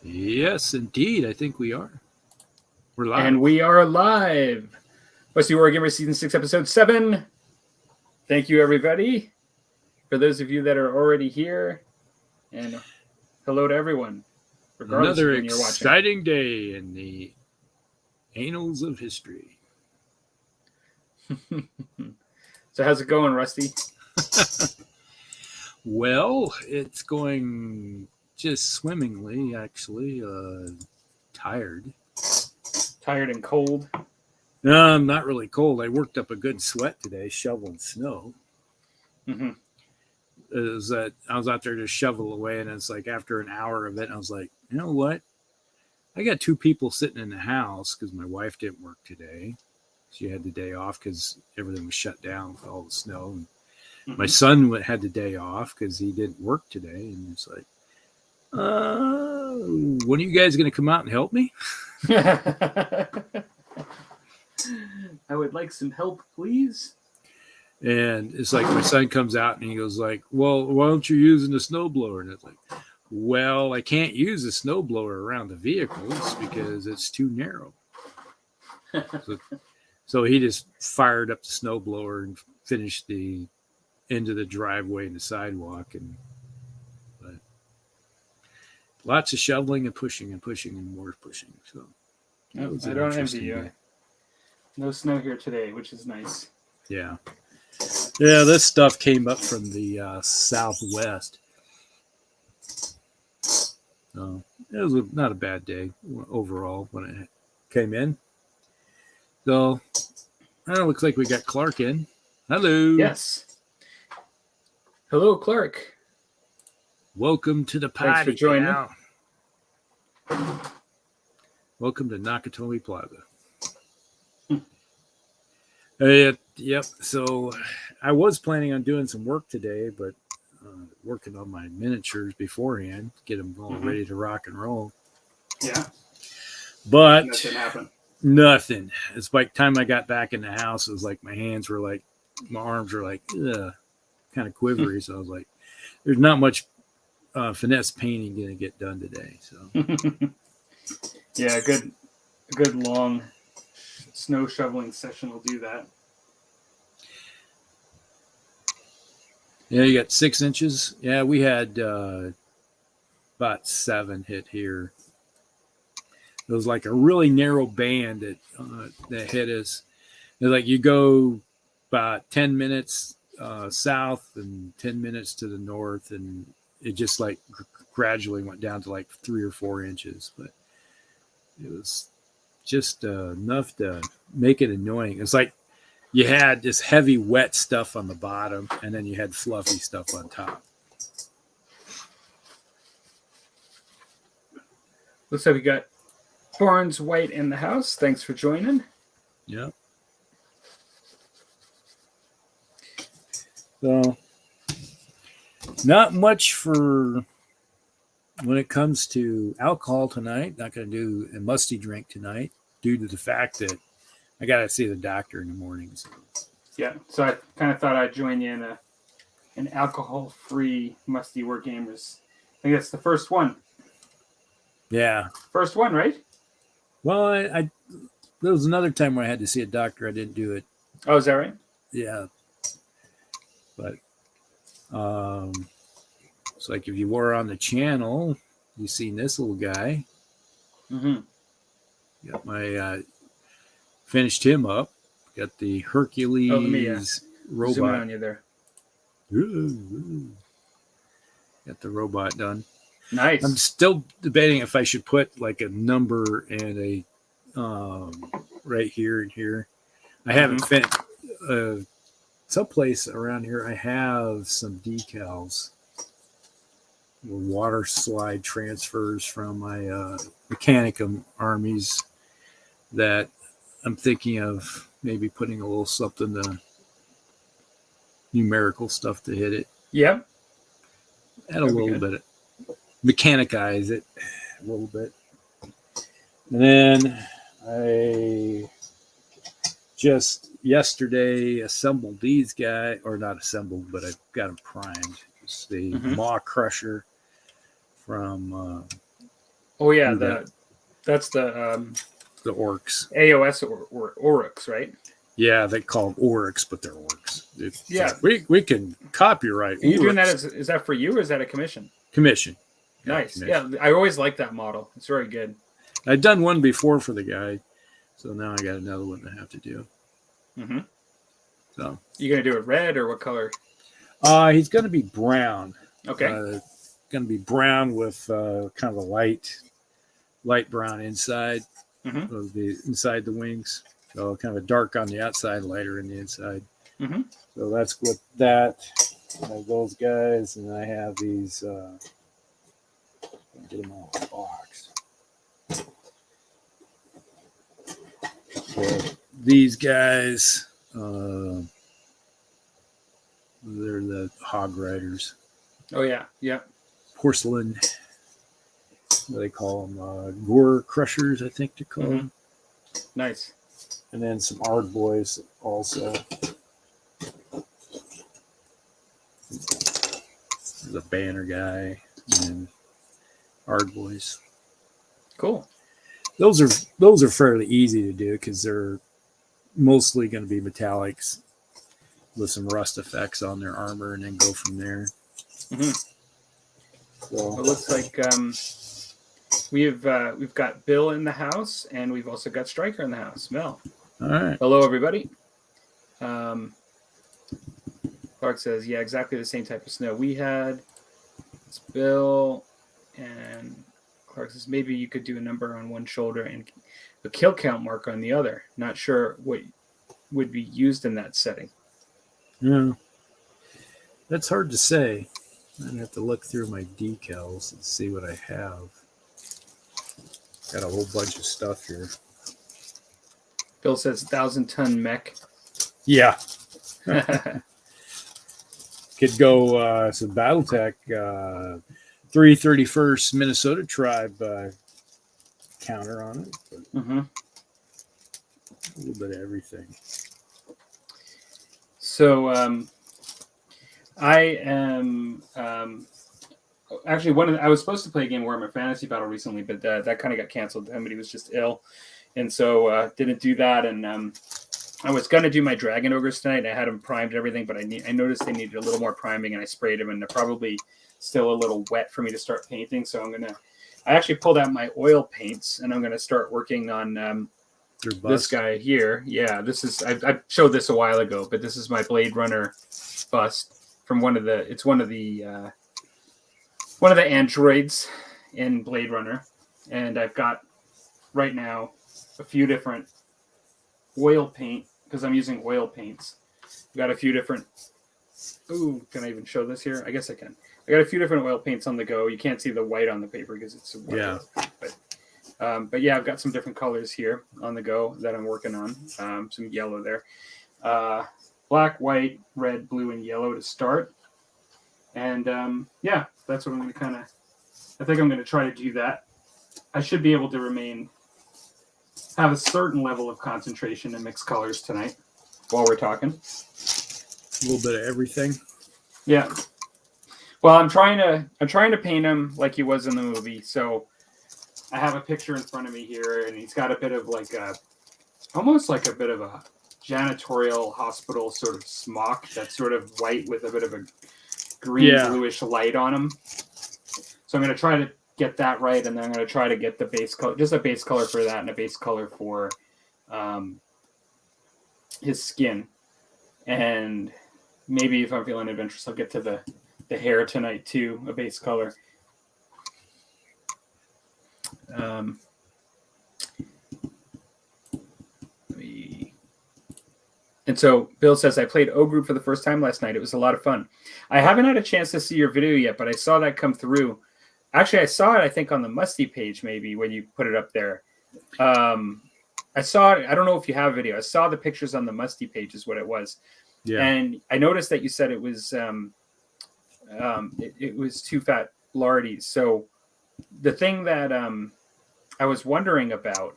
Yes, indeed. I think we are. We're live. And we are live. Musty Wargamers Season 6, Episode 7. Thank you, everybody. For those of you that are already here. And hello to everyone. Regardless Another of when you're watching. exciting day in the annals of history. So how's it going, Rusty? Well, it's going just swimmingly, actually. Tired. Tired and cold? No, I'm not really cold. I worked up a good sweat today shoveling snow. Mm-hmm. I was out there to shovel away, and it's like after an hour of it, I was like, you know what? I got two people sitting in the house because my wife didn't work today. She had the day off because everything was shut down with all the snow. And my son had the day off because he didn't work today. And it's like, when are you guys going to come out and help me? I would like some help, please. And it's like my son comes out and he goes like, well, why aren't you using the snowblower? And it's like, well, I can't use the snowblower around the vehicles because it's too narrow. So he just fired up the snowblower and finished the end of the driveway and the sidewalk. But lots of shoveling and pushing and more pushing. So I don't envy you. No snow here today, which is nice. Yeah. Yeah, this stuff came up from the southwest. So it was not a bad day overall when it came in. So it looks like we got Clark in. Hello. Yes. Hello, Clark. Welcome to the party. Thanks for joining. Welcome to Nakatomi Plaza. Yep. So I was planning on doing some work today, but working on my miniatures beforehand, get them all ready to rock and roll. Yeah. But nothing happened. Nothing. It's like time I got back in the house, it was like my hands were like, my arms were like, kind of quivery. So I was like, there's not much finesse painting going to get done today. So yeah, a good long snow shoveling session will do that. Yeah, you got 6 inches. Yeah, we had about 7 hit here. It was like a really narrow band that hit us. It was like you go about 10 minutes south and 10 minutes to the north, and it just like gradually went down to like 3 or 4 inches. But it was just enough to make it annoying. It's like you had this heavy, wet stuff on the bottom, and then you had fluffy stuff on top. Looks like we got Barnes White in the house. Thanks for joining. Yeah. So, not much for when it comes to alcohol tonight. Not going to do a musty drink tonight due to the fact that I got to see the doctor in the morning. So. Yeah, so I kind of thought I'd join you in an alcohol-free Musty Wargamers. I think that's the first one. Yeah. First one, right? Well, I there was another time where I had to see a doctor. I didn't do it. Oh, is that right? Yeah. But it's like if you were on the channel, you seen this little guy. Mm-hmm. Got my finished him up. Got the Hercules robot. Zoom in on you there. Got the robot done. Nice. I'm still debating if I should put like a number and a right here and here. I haven't finished. Someplace around here, I have some decals, water slide transfers from my Mechanicum armies that I'm thinking of maybe putting a little something to numerical stuff to hit it. Yep. Add a little bit. Mechanicize it a little bit. And then I just yesterday assembled these guys, or not assembled, but I got them primed. It's the Maw Crusher from Oh yeah, Do that's the the orcs. AOS or Oryx, right? Yeah, they call them orcs, but they're orcs. Yeah. We can copyright. Are you doing that orcs. is that for you or is that a commission? Commission? Nice. Commission. Yeah, I always like that model. It's very good. I'd done one before for the guy, so now I got another one to have to do. Mm-hmm. So you gonna do it red or what color? He's going to be brown. Okay. Going to be brown with kind of a light brown inside. Mm-hmm. It'll be inside the wings. So kind of a dark on the outside, lighter in the inside. Mm-hmm. So that's what that. I have those guys, and I have these. Get them out of the box. So these guys, they're the hog riders. Oh yeah, yeah. Porcelain. What do they call them? Gore crushers, I think they call them. Nice. And then some Ard boys also. There's a banner guy and Ard boys. Cool. Those are fairly easy to do because they're mostly going to be metallics with some rust effects on their armor, and then go from there. Mm-hmm. So it looks like we've got Bill in the house, and we've also got Stryker in the house. Mel. all right. Hello, everybody. Clark says, yeah, exactly the same type of snow we had. It's Bill, and Clark says, maybe you could do a number on one shoulder and a kill count mark on the other. Not sure what would be used in that setting. Yeah. That's hard to say. I'd have to look through my decals and see what I have. Got a whole bunch of stuff here. Bill says 1,000-ton mech. Yeah. Could go some BattleTech 331st Minnesota Tribe counter on it. But a little bit of everything. So I am actually I was supposed to play a game Warhammer Fantasy Battle recently, but that kind of got canceled. Somebody was just ill, and so didn't do that. And I was gonna do my Dragon Ogres tonight. I had them primed and everything, but I noticed they needed a little more priming, and I sprayed them, and they're probably still a little wet for me to start painting. So I actually pulled out my oil paints, and I'm gonna start working on this guy here. Yeah, this is I showed this a while ago, but this is my Blade Runner bust from one of the androids in Blade Runner, and I've got right now a few different oil paint because I'm using oil paints. I've got a few different. Ooh, can I even show this here? I guess I can. I got a few different oil paints on the go. You can't see the white on the paper because it's white. Yeah. But yeah, I've got some different colors here on the go that I'm working on. Some yellow there. Black, white, red, blue, and yellow to start. And yeah, that's what I'm going to I think I'm going to try to do that. I should be able to have a certain level of concentration and mix colors tonight while we're talking. A little bit of everything. Yeah. Well, I'm trying to paint him like he was in the movie. So I have a picture in front of me here, and he's got a bit of almost like a bit of a janitorial hospital sort of smock that's sort of white with a bit of a green bluish light on him. So I'm going to try to get that right, and then I'm going to try to get the base color, just a base color for that and a base color for his skin. And maybe if I'm feeling adventurous, I'll get to the hair tonight too, a base color. And so Bill says, I played O Group for the first time last night. It was a lot of fun. I haven't had a chance to see your video yet, but I saw that come through. Actually, I saw it, I think, on the Musty page, maybe, when you put it up there. I saw it. I don't know if you have a video. I saw the pictures on the Musty page is what it was. Yeah. And I noticed that you said it was it was two fat lardies. So the thing that I was wondering about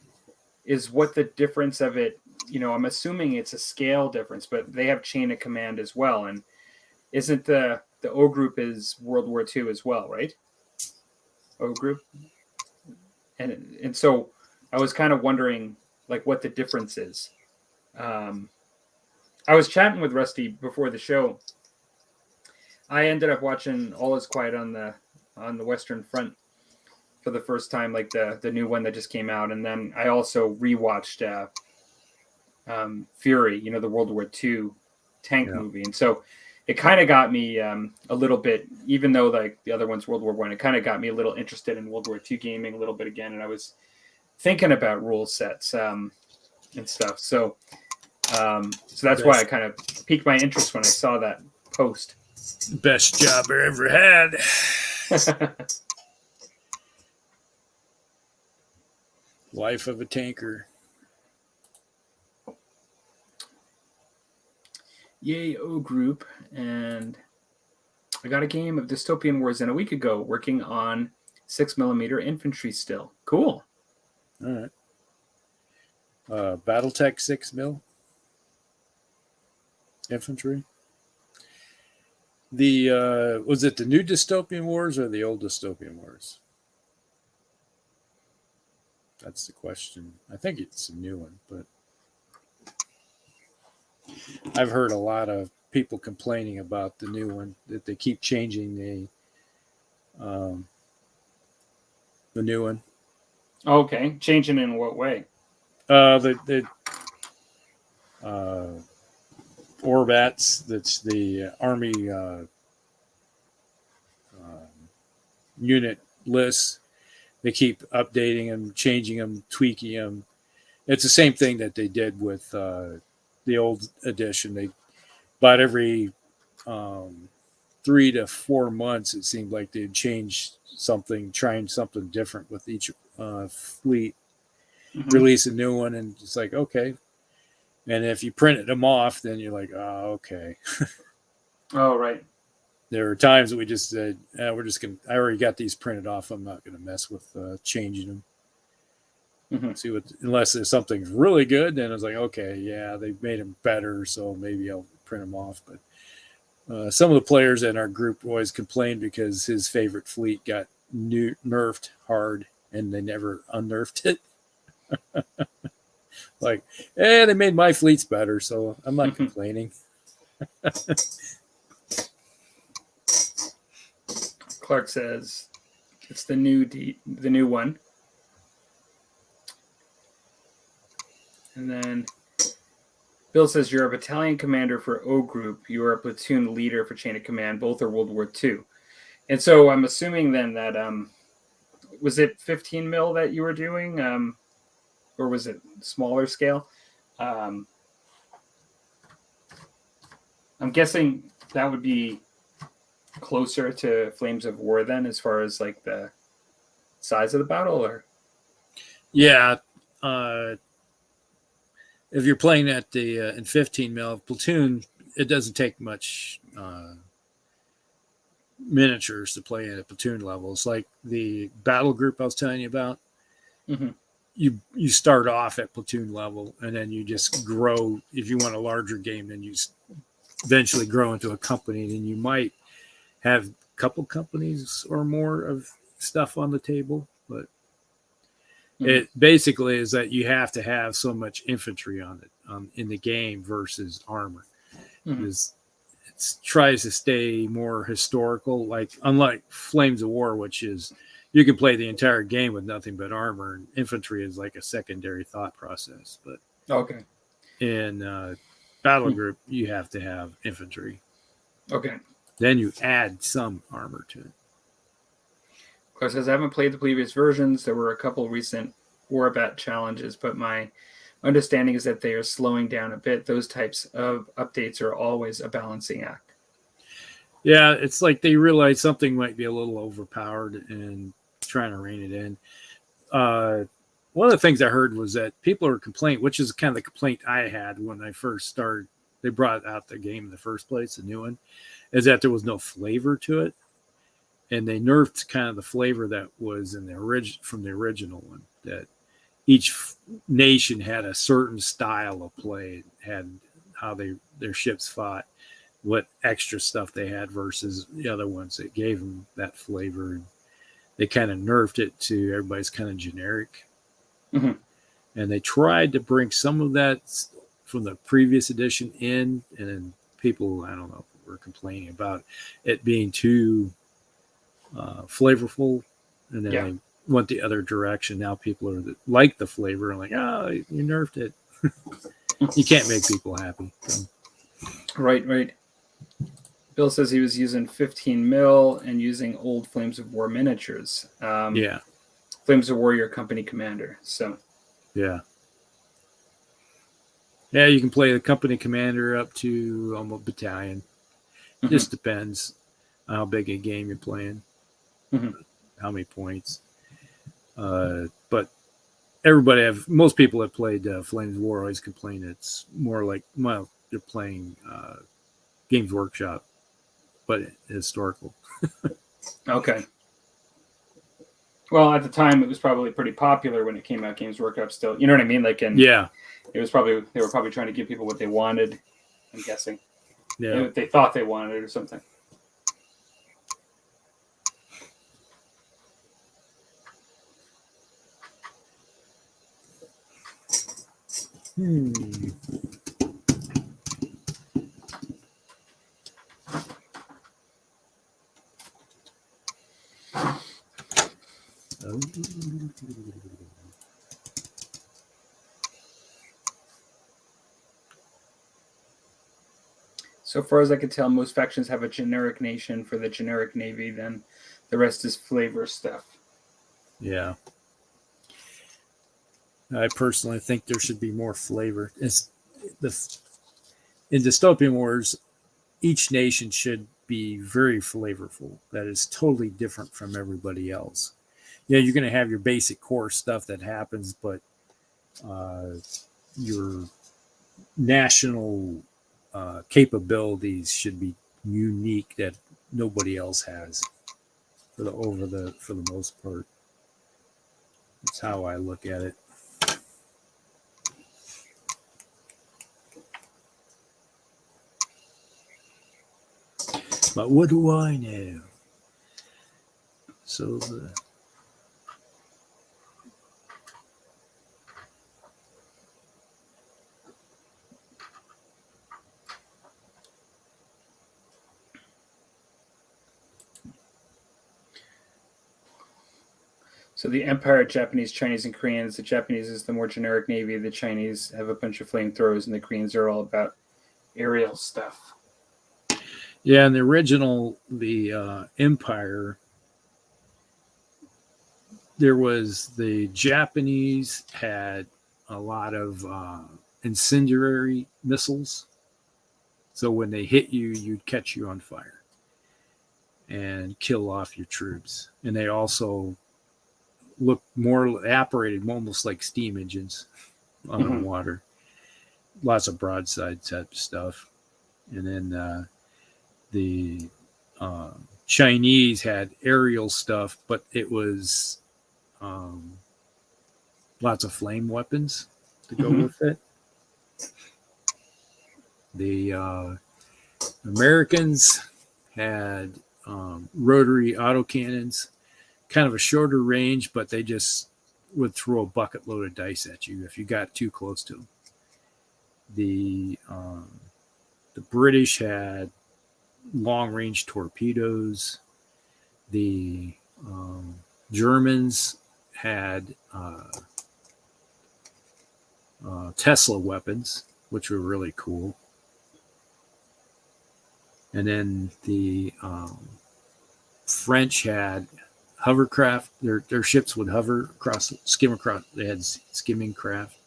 is what the difference of it. I'm assuming it's a scale difference, but they have chain of command as well. And isn't the O Group is World War II as well, right? O Group. and so I was kind of wondering like what the difference is. I was chatting with Rusty before the show. I ended up watching All Is Quiet on the Western Front for the first time, like the new one that just came out, and then I also rewatched Fury, the World War II tank movie, and so it kind of got me a little bit, even though like the other one's World War I, it kind of got me a little interested in World War II gaming a little bit again, and I was thinking about rule sets and stuff. So that's why I kind of piqued my interest when I saw that post. Best job I ever had. Life of a tanker. Yay, O Group. And I got a game of Dystopian Wars in a week ago, working on 6mm infantry still. Cool. All right. Battletech 6mm infantry. The was it the new Dystopian Wars or the old Dystopian Wars? That's the question. I think it's a new one, but I've heard a lot of people complaining about the new one, that they keep changing the new one. Okay, changing in what way? The Orbats, that's the Army unit lists. They keep updating them, changing them, tweaking them. It's the same thing that they did with the old edition. They about every 3 to 4 months, it seemed like they'd change something, trying something different with each fleet, release a new one, and it's like, okay. And if you printed them off, then you're like, oh, okay. Oh, right. There are times that we just said, we're just going to, I already got these printed off. I'm not going to mess with changing them. See what, unless there's something really good, then it's like, okay, yeah, they've made them better, so maybe I'll print them off. But some of the players in our group always complained because his favorite fleet got nerfed hard and they never unnerfed it. Like, they made my fleets better, so I'm not complaining. Clark says it's the new one. And then Bill says you're a battalion commander for O Group. You are a platoon leader for Chain of Command. Both are World War II. And so I'm assuming then that was it 15 mil that you were doing, or was it smaller scale? I'm guessing that would be closer to Flames of War then, as far as like the size of the battle, or yeah. If you're playing at the in 15 mil platoon, it doesn't take much miniatures to play at platoon levels. Like the battle group I was telling you about, you start off at platoon level, and then you just grow. If you want a larger game, then you eventually grow into a company, and you might have a couple companies or more of stuff on the table, but it basically is that you have to have so much infantry on it in the game versus armor. It tries to stay more historical, like unlike Flames of War, which is you can play the entire game with nothing but armor, and infantry is like a secondary thought process. But okay, in battle group, you have to have infantry. Okay. Then you add some armor to it. Clark says, I haven't played the previous versions. There were a couple recent Warbat challenges, but my understanding is that they are slowing down a bit. Those types of updates are always a balancing act. Yeah, it's like they realize something might be a little overpowered and trying to rein it in. One of the things I heard was that people are complaining, which is kind of the complaint I had when I first started. They brought out the game in the first place, the new one, is that there was no flavor to it. And they nerfed kind of the flavor that was in the from the original one, that each nation had a certain style of play, had how their ships fought, what extra stuff they had versus the other ones that gave them that flavor. they kind of nerfed it to everybody's kind of generic. Mm-hmm. And they tried to bring some of that from the previous edition in, and then people, I don't know, were complaining about it being too flavorful, and then they went the other direction. Now people are like the flavor and like, oh, you nerfed it. You can't make people happy. So. Right. Bill says he was using 15 mil and using old Flames of War miniatures. Flames of War, your company commander. So yeah, you can play the company commander up to almost battalion. Mm-hmm. Just depends on how big a game you're playing, how many points. But most people that played Flames of War always complain it's more like, well, they're playing Games Workshop, but historical. Okay. Well, at the time, it was probably pretty popular when it came out. Games Workshop still, you know what I mean? Like, it was probably, they were probably trying to give people what they wanted. I'm guessing. Yeah. They thought they wanted it or something. So far as I can tell, most factions have a generic nation for the generic navy. Then the rest is flavor stuff. Yeah. I personally think there should be more flavor. In Dystopian Wars, each nation should be very flavorful. That is totally different from everybody else. Yeah, you're going to have your basic core stuff that happens, but your national capabilities should be unique that nobody else has for the most part. That's how I look at it. But what do I know? So So the Empire, Japanese, Chinese, and Koreans. The Japanese is the more generic navy. The Chinese have a bunch of flamethrowers, and the Koreans are all about aerial stuff. Yeah, in the original, Empire, there was the Japanese had a lot of incendiary missiles. So when they hit you, you'd catch you on fire and kill off your troops. And they also operated almost like steam engines on the water. Lots of broadside type stuff. And then the Chinese had aerial stuff, but it was lots of flame weapons to go with it. The Americans had rotary autocannons, kind of a shorter range, but they just would throw a bucket load of dice at you if you got too close to them. The British had long-range torpedoes. The Germans had Tesla weapons, which were really cool. And then the French had hovercraft. Their ships would skim across. They had skimming craft,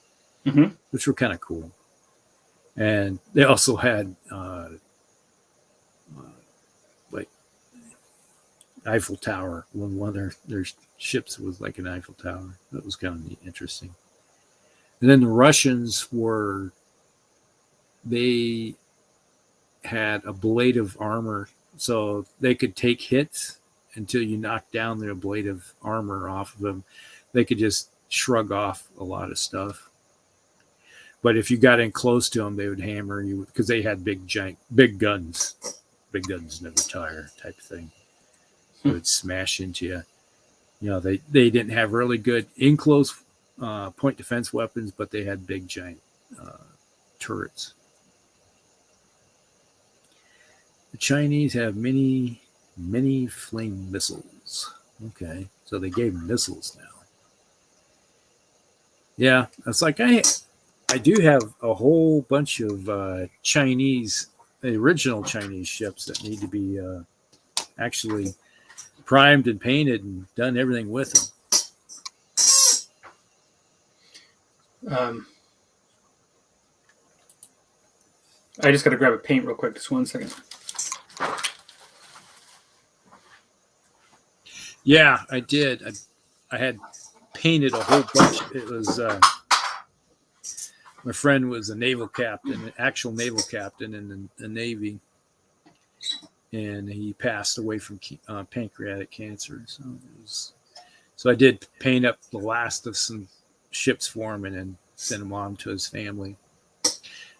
which were kind of cool. And they also had like Eiffel Tower. One of their ships was like an Eiffel Tower. That was kind of neat, interesting. And then the Russians they had a blade of armor, so they could take hits until you knocked down their blade of armor off of them. They could just shrug off a lot of stuff. But if you got in close to them, they would hammer you because they had big guns. Big guns never tire type of thing. They would smash into you. they didn't have really good enclosed point defense weapons, but they had big giant turrets. The Chinese have many flame missiles. Okay, so they gave missiles now. Yeah, it's like I do have a whole bunch of Chinese, the original Chinese ships that need to be actually primed and painted and done everything with them. I just got to grab a paint real quick. Just 1 second. Yeah, I did. I had painted a whole bunch. It was my friend was a naval captain, an actual naval captain in the Navy, and he passed away from pancreatic cancer. So I did paint up the last of some ships for him and then send him on to his family.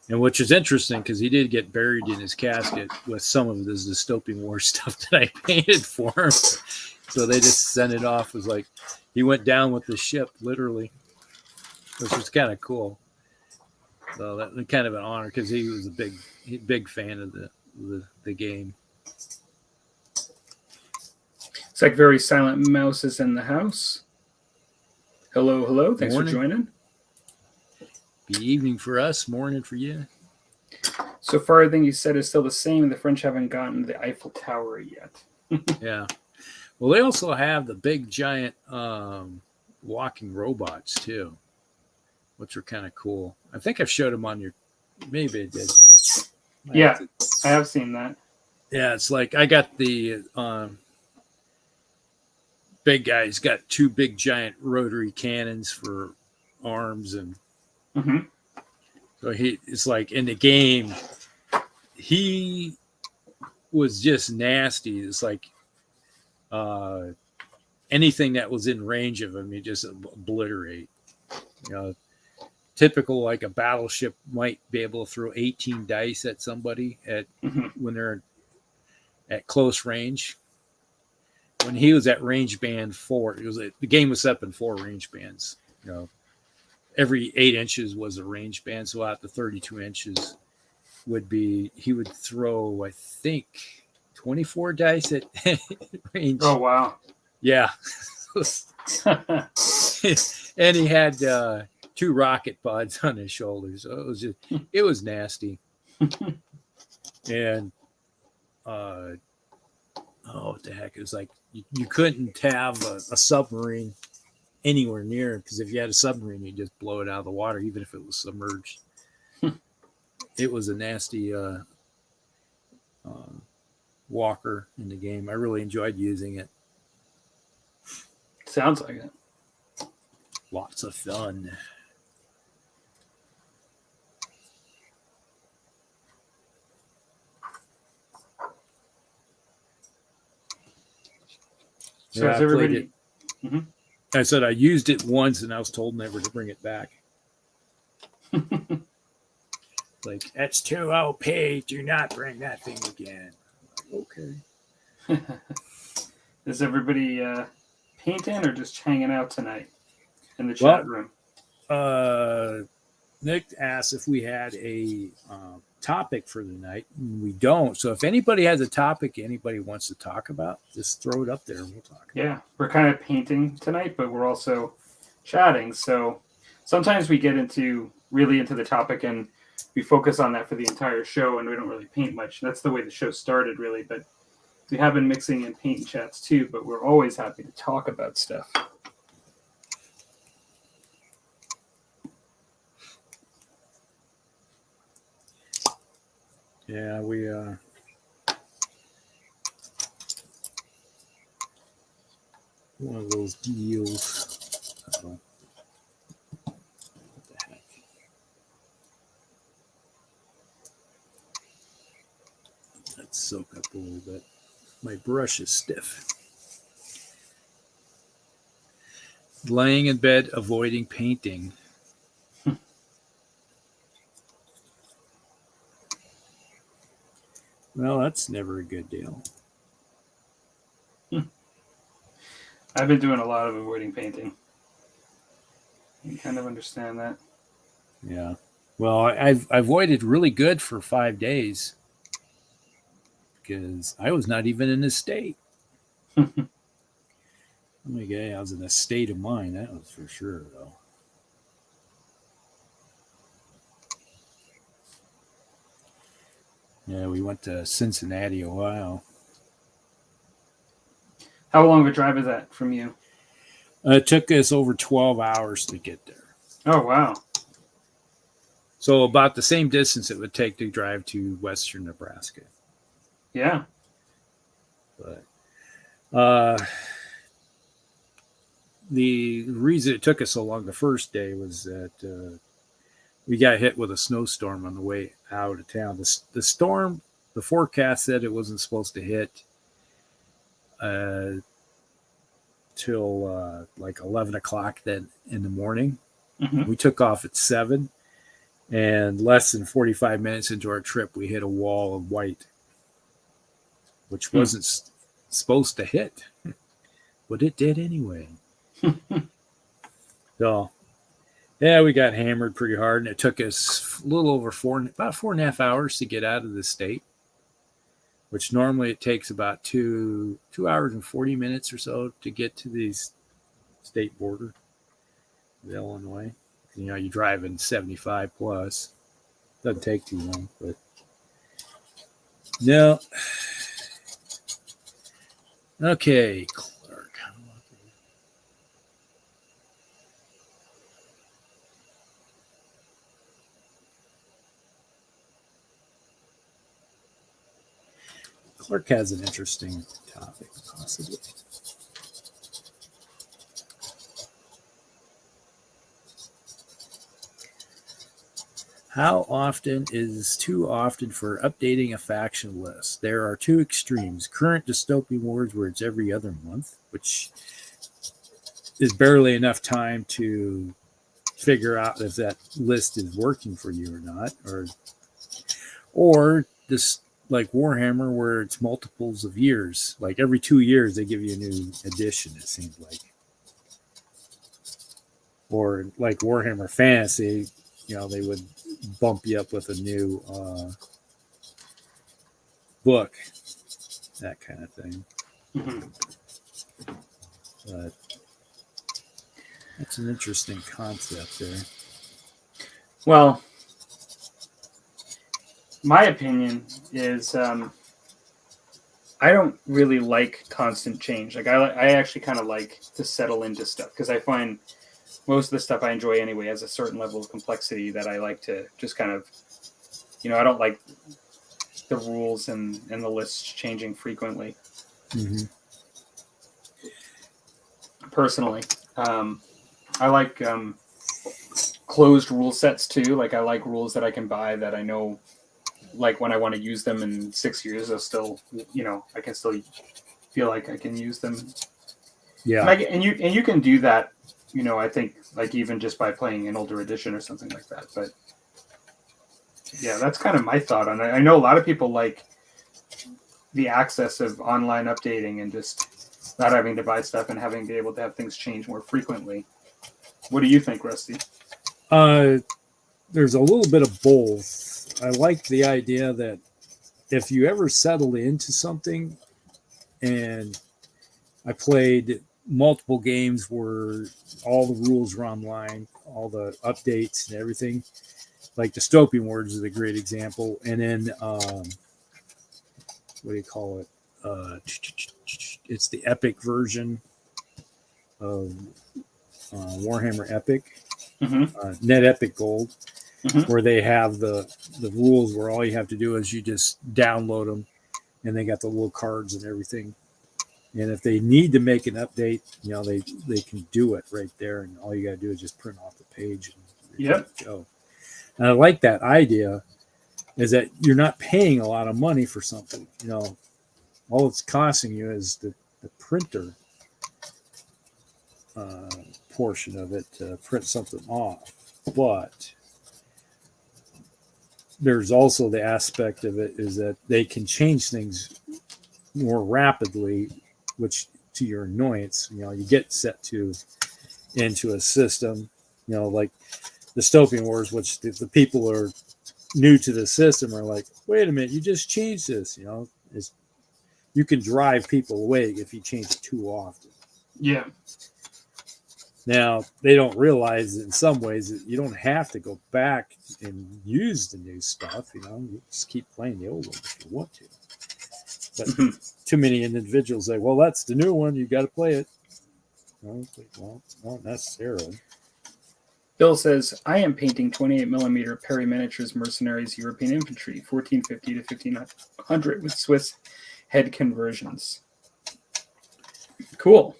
And which is interesting because he did get buried in his casket with some of his dystopian war stuff that I painted for him. So they just sent it off. It was like he went down with the ship, literally, which was kind of cool. So that was kind of an honor because he was a big fan of the game. It's like very silent mouse is in the house. Hello. Thanks Morning. for joining. Be evening for us, morning for you. So far, everything you said is still the same. The French haven't gotten the Eiffel Tower yet. Yeah. Well, they also have the big giant walking robots too, which are kind of cool. I think I've showed them on your. Maybe I did. Yeah, I have seen that. Yeah, it's like I got the big guy. He's got two big giant rotary cannons for arms, and so it's like in the game, he was just nasty. It's like anything that was in range of him, he just obliterate. Typical like a battleship might be able to throw 18 dice at somebody when they're at close range. When he was at range band 4, the game was set up in 4 range bands. Every 8 inches was a range band, so out to 32 inches he would throw, I think, 24 dice at range. Oh wow! Yeah, and he had 2 rocket pods on his shoulders. So it was nasty. And what the heck? It was like you couldn't have a submarine anywhere near it, because if you had a submarine, you just blow it out of the water, even if it was submerged. It was a nasty walker in the game. I really enjoyed using it. Sounds like it. Lots of fun. So yeah, everybody. I said I used it once, and I was told never to bring it back. Like, that's too OP. Do not bring that thing again. Like, okay. Is everybody painting or just hanging out tonight in the chat room? Nick asked if we had a topic for the night. We don't. So if anybody has a topic anybody wants to talk about, just throw it up there and we'll talk. Yeah, we're kind of painting tonight, but we're also chatting. So sometimes we get really into the topic and we focus on that for the entire show, and we don't really paint much. That's the way the show started, really. But we have been mixing in paint and chats too, but we're always happy to talk about stuff. Yeah, we one of those deals. Uh-oh. What the heck? Let's soak up a little bit. My brush is stiff. Laying in bed, avoiding painting. Well, that's never a good deal. I've been doing a lot of avoiding painting. You kind of understand that. Yeah. Well, I avoided really good for 5 days because I was not even in a state. Oh my God, I was in a state of mind. That was for sure, though. Yeah, we went to Cincinnati, Ohio. How long of a drive is that from you? It took us over 12 hours to get there. Oh, wow. So about the same distance it would take to drive to western Nebraska. Yeah. But the reason it took us so long the first day was that we got hit with a snowstorm on the way out of town. The storm, the forecast said it wasn't supposed to hit till like 11 o'clock then in the morning. Mm-hmm. We took off at 7, and less than 45 minutes into our trip, we hit a wall of white, which wasn't supposed to hit, but it did anyway. So, yeah, we got hammered pretty hard, and it took us a little over about 4.5 hours to get out of the state, which normally it takes about 2 hours and 40 minutes or so to get to the state border of Illinois. You know, you drive in 75 plus. Doesn't take too long, but no. Okay, Clark. Clark has an interesting topic, possibly. How often is too often for updating a faction list? There are two extremes. Current dystopian wars where it's every other month, which is barely enough time to figure out if that list is working for you or not. Or this like Warhammer where it's multiples of years. Like every 2 years they give you a new edition, it seems like. Or like Warhammer Fantasy, you know, they would bump you up with a new book, that kind of thing. Mm-hmm. But that's an interesting concept there. Well, my opinion is I don't really like constant change. Like I actually kind of like to settle into stuff because I find most of the stuff I enjoy anyway has a certain level of complexity that I like to just kind of, I don't like the rules and the lists changing frequently. Mm-hmm. Personally, I like closed rule sets too. Like I like rules that I can buy that I know, like when I want to use them in 6 years, they'll still, I can still feel like I can use them. Yeah, and you can do that. I think like even just by playing an older edition or something like that. But yeah, that's kind of my thought on it. I know a lot of people like the access of online updating and just not having to buy stuff and having to be able to have things change more frequently. What do you think, Rusty? There's a little bit of both. I like the idea that if you ever settle into something, and I played multiple games where all the rules were online, all the updates and everything. Like Dystopian Wars is a great example. And then, what do you call it? It's the Epic version of Warhammer Epic, Mm-hmm. Net Epic Gold, Mm-hmm. where they have the rules where all you have to do is you just download them, and they got the little cards and everything. And if they need to make an update, they can do it right there, and all you got to do is just print off the page and go. And I like that idea, is that you're not paying a lot of money for something. All it's costing you is the printer portion of it to print something off. But there's also the aspect of it is that they can change things more rapidly, which to your annoyance. You get set into a system, like Dystopian Wars, which the people are new to the system are like, wait a minute, you just changed this. You can drive people away if you change it too often. Yeah. Now, they don't realize that in some ways that you don't have to go back and use the new stuff. You just keep playing the old one if you want to. But too many individuals say, well, that's the new one. You got to play it. Well, not necessarily. Bill says, I am painting 28mm Perry Miniatures Mercenaries European Infantry, 1450 to 1500 with Swiss head conversions. Cool.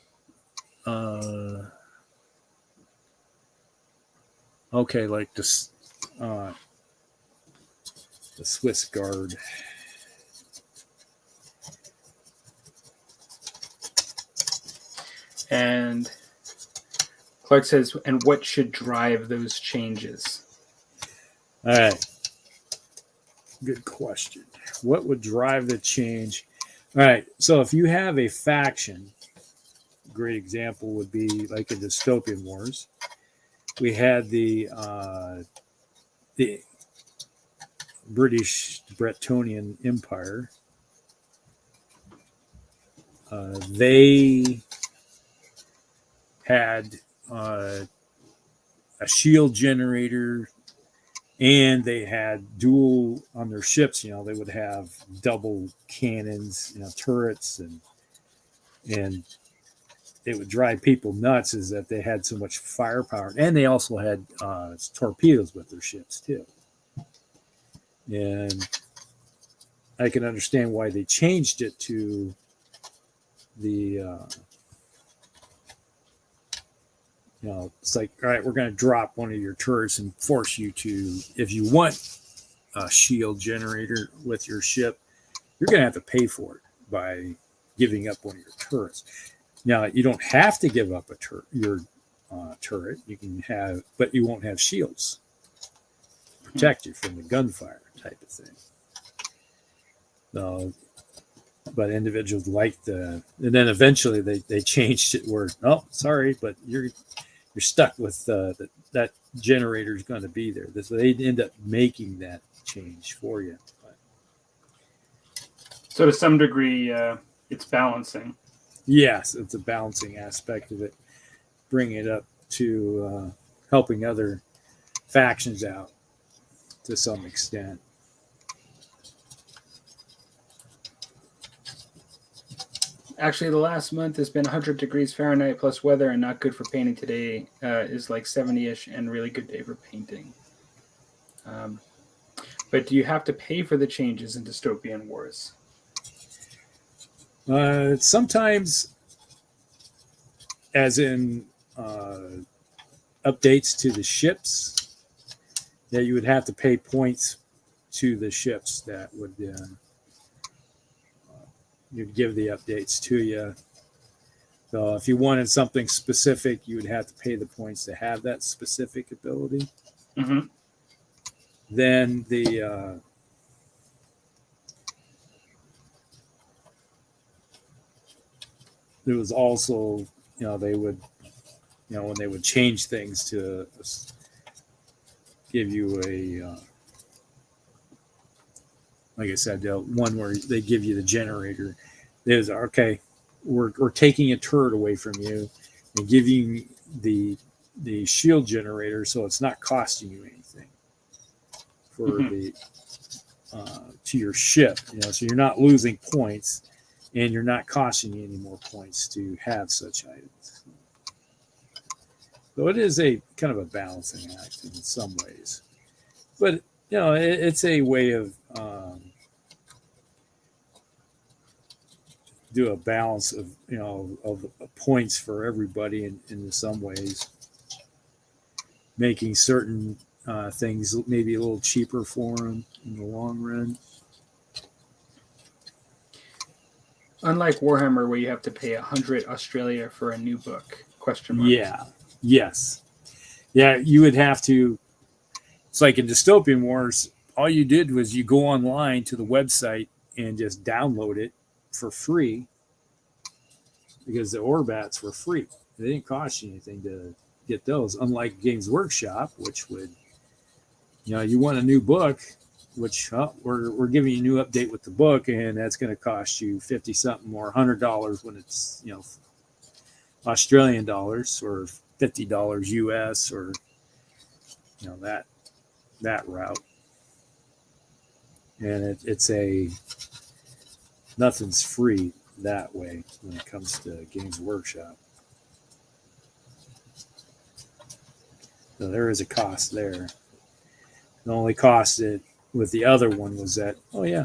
Okay, like this, the Swiss Guard. And Clark says, and what should drive those changes? All right. Good question. What would drive the change? All right. So if you have a faction, a great example would be like in Dystopian Wars. We had the British Bretonian Empire. They had a shield generator, and they had dual on their ships. They would have double cannons, turrets, and it would drive people nuts is that they had so much firepower, and they also had torpedoes with their ships too. And I can understand why they changed it to the it's like, all right, we're going to drop one of your turrets and force you to, if you want a shield generator with your ship, you're going to have to pay for it by giving up one of your turrets. Now, you don't have to give up your turret. You can have, but you won't have shields to protect you from the gunfire type of thing. But individuals liked and then eventually they changed it where, oh, sorry, but you're stuck with that generator is going to be there. So they end up making that change for you. So to some degree, it's balancing. Yes, it's a balancing aspect of it, bringing it up to helping other factions out to some extent. Actually, the last month has been 100 degrees Fahrenheit plus weather and not good for painting. Today is like 70-ish and really good day for painting. But do you have to pay for the changes in Dystopian Wars? Sometimes, as in updates to the ships, that you would have to pay points to the ships that would you'd give the updates to you. So if you wanted something specific, you would have to pay the points to have that specific ability. Mm-hmm. Then there was also, they would, when they would change things to give you a, like I said, one where they give you the generator. There's, okay, we're taking a turret away from you and giving the shield generator, so it's not costing you anything for the to your ship. So you're not losing points, and you're not costing you any more points to have such items. So it is a kind of a balancing act in some ways, but it's a way of do a balance of of points for everybody in some ways, making certain things maybe a little cheaper for them in the long run. Unlike Warhammer, where you have to pay 100 Australia for a new book? ? Yeah. Yes. Yeah. You would have to. It's like in Dystopian Wars. All you did was you go online to the website and just download it for free. because the Orbats were free. They didn't cost you anything to get those, unlike Games Workshop, which would, you want a new book, which we're giving you a new update with the book, and that's going to cost you 50 something or $100 when it's Australian dollars, or $50 US, or that route. And it's nothing's free that way when it comes to Games Workshop. So there is a cost there. The only cost that with the other one was that, I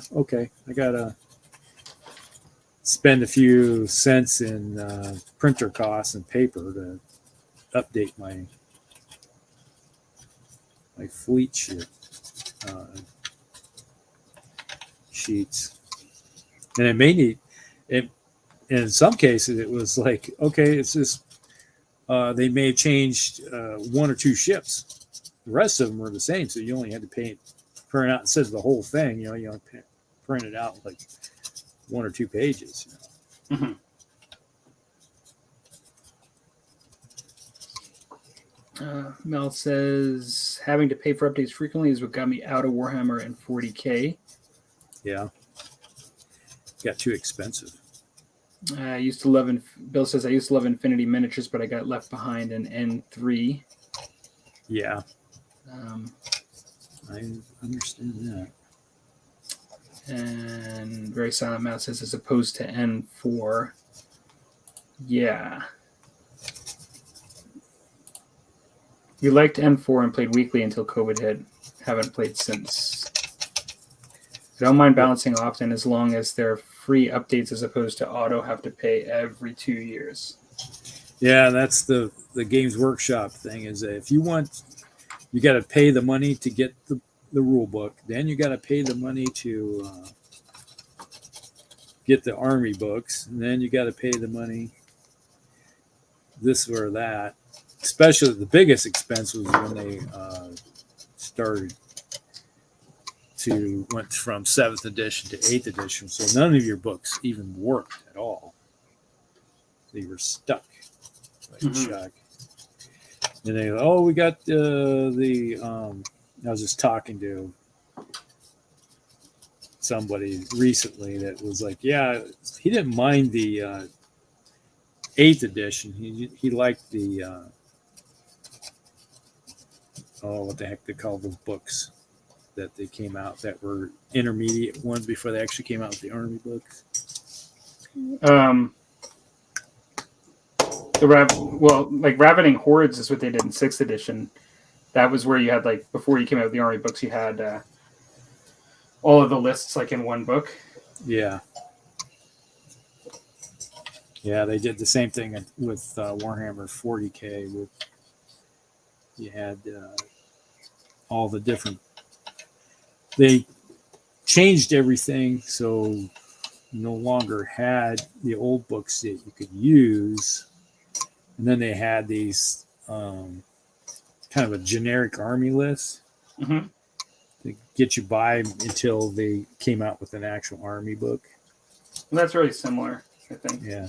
gotta spend a few cents in printer costs and paper to update my fleet sheets. And it may need it. In some cases, it was like, okay, it's just they may have changed one or two ships. The rest of them were the same, so you only had to print out instead of the whole thing. You only print it out like one or two pages. Mm-hmm. Mel says having to pay for updates frequently is what got me out of Warhammer and 40K. Yeah, got too expensive. I used to love. Bill says I used to love Infinity Miniatures, but I got left behind in N3. Yeah, I understand that. And Very Silent Mouth says as opposed to N4. Yeah. We liked N4 and played weekly until COVID hit. Haven't played since. I don't mind balancing often as long as they're free updates as opposed to auto have to pay every 2 years. Yeah, that's the Games Workshop thing, is that if you want, you got to pay the money to get the rule book. Then you got to pay the money to get the army books. And then you got to pay the money this or that. Especially the biggest expense was when they went from 7th edition to 8th edition. So none of your books even worked at all. So you were stuck. Shock. And they go, we got I was just talking to somebody recently that was like, yeah, he didn't mind the 8th edition. He liked the what the heck they call those books that they came out that were intermediate ones before they actually came out with the army books. Ravening Hordes is what they did in 6th edition. That was where you had, before you came out with the army books, you had all of the lists in one book. Yeah. Yeah, they did the same thing with Warhammer 40K. You had all the different. They changed everything, so you no longer had the old books that you could use, and then they had these kind of a generic army list to get you by until they came out with an actual army book. And that's really similar, I think. Yeah.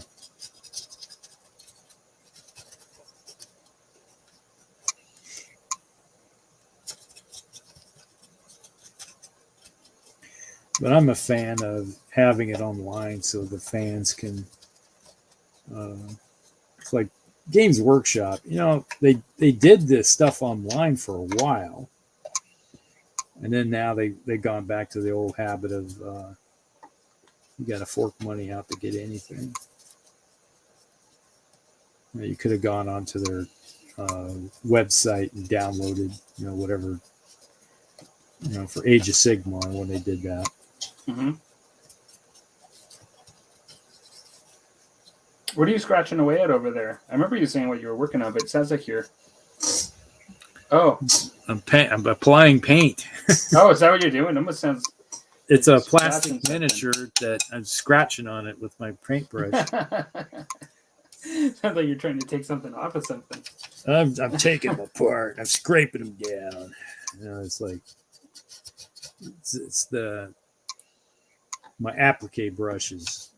But I'm a fan of having it online so the fans can, it's like Games Workshop, they did this stuff online for a while. And then now they've gone back to the old habit of you got to fork money out to get anything. You could have gone onto their website and downloaded, whatever, for Age of Sigmar when they did that. Mm-hmm. What are you scratching away at over there? I remember you saying what you were working on, but it sounds like you're... Oh. I'm applying paint. Oh, is that what you're doing? It almost sounds... It's a plastic miniature that I'm scratching on it with my paintbrush. Sounds like you're trying to take something off of something. I'm taking them apart. I'm scraping them down. It's like... It's my applique brush is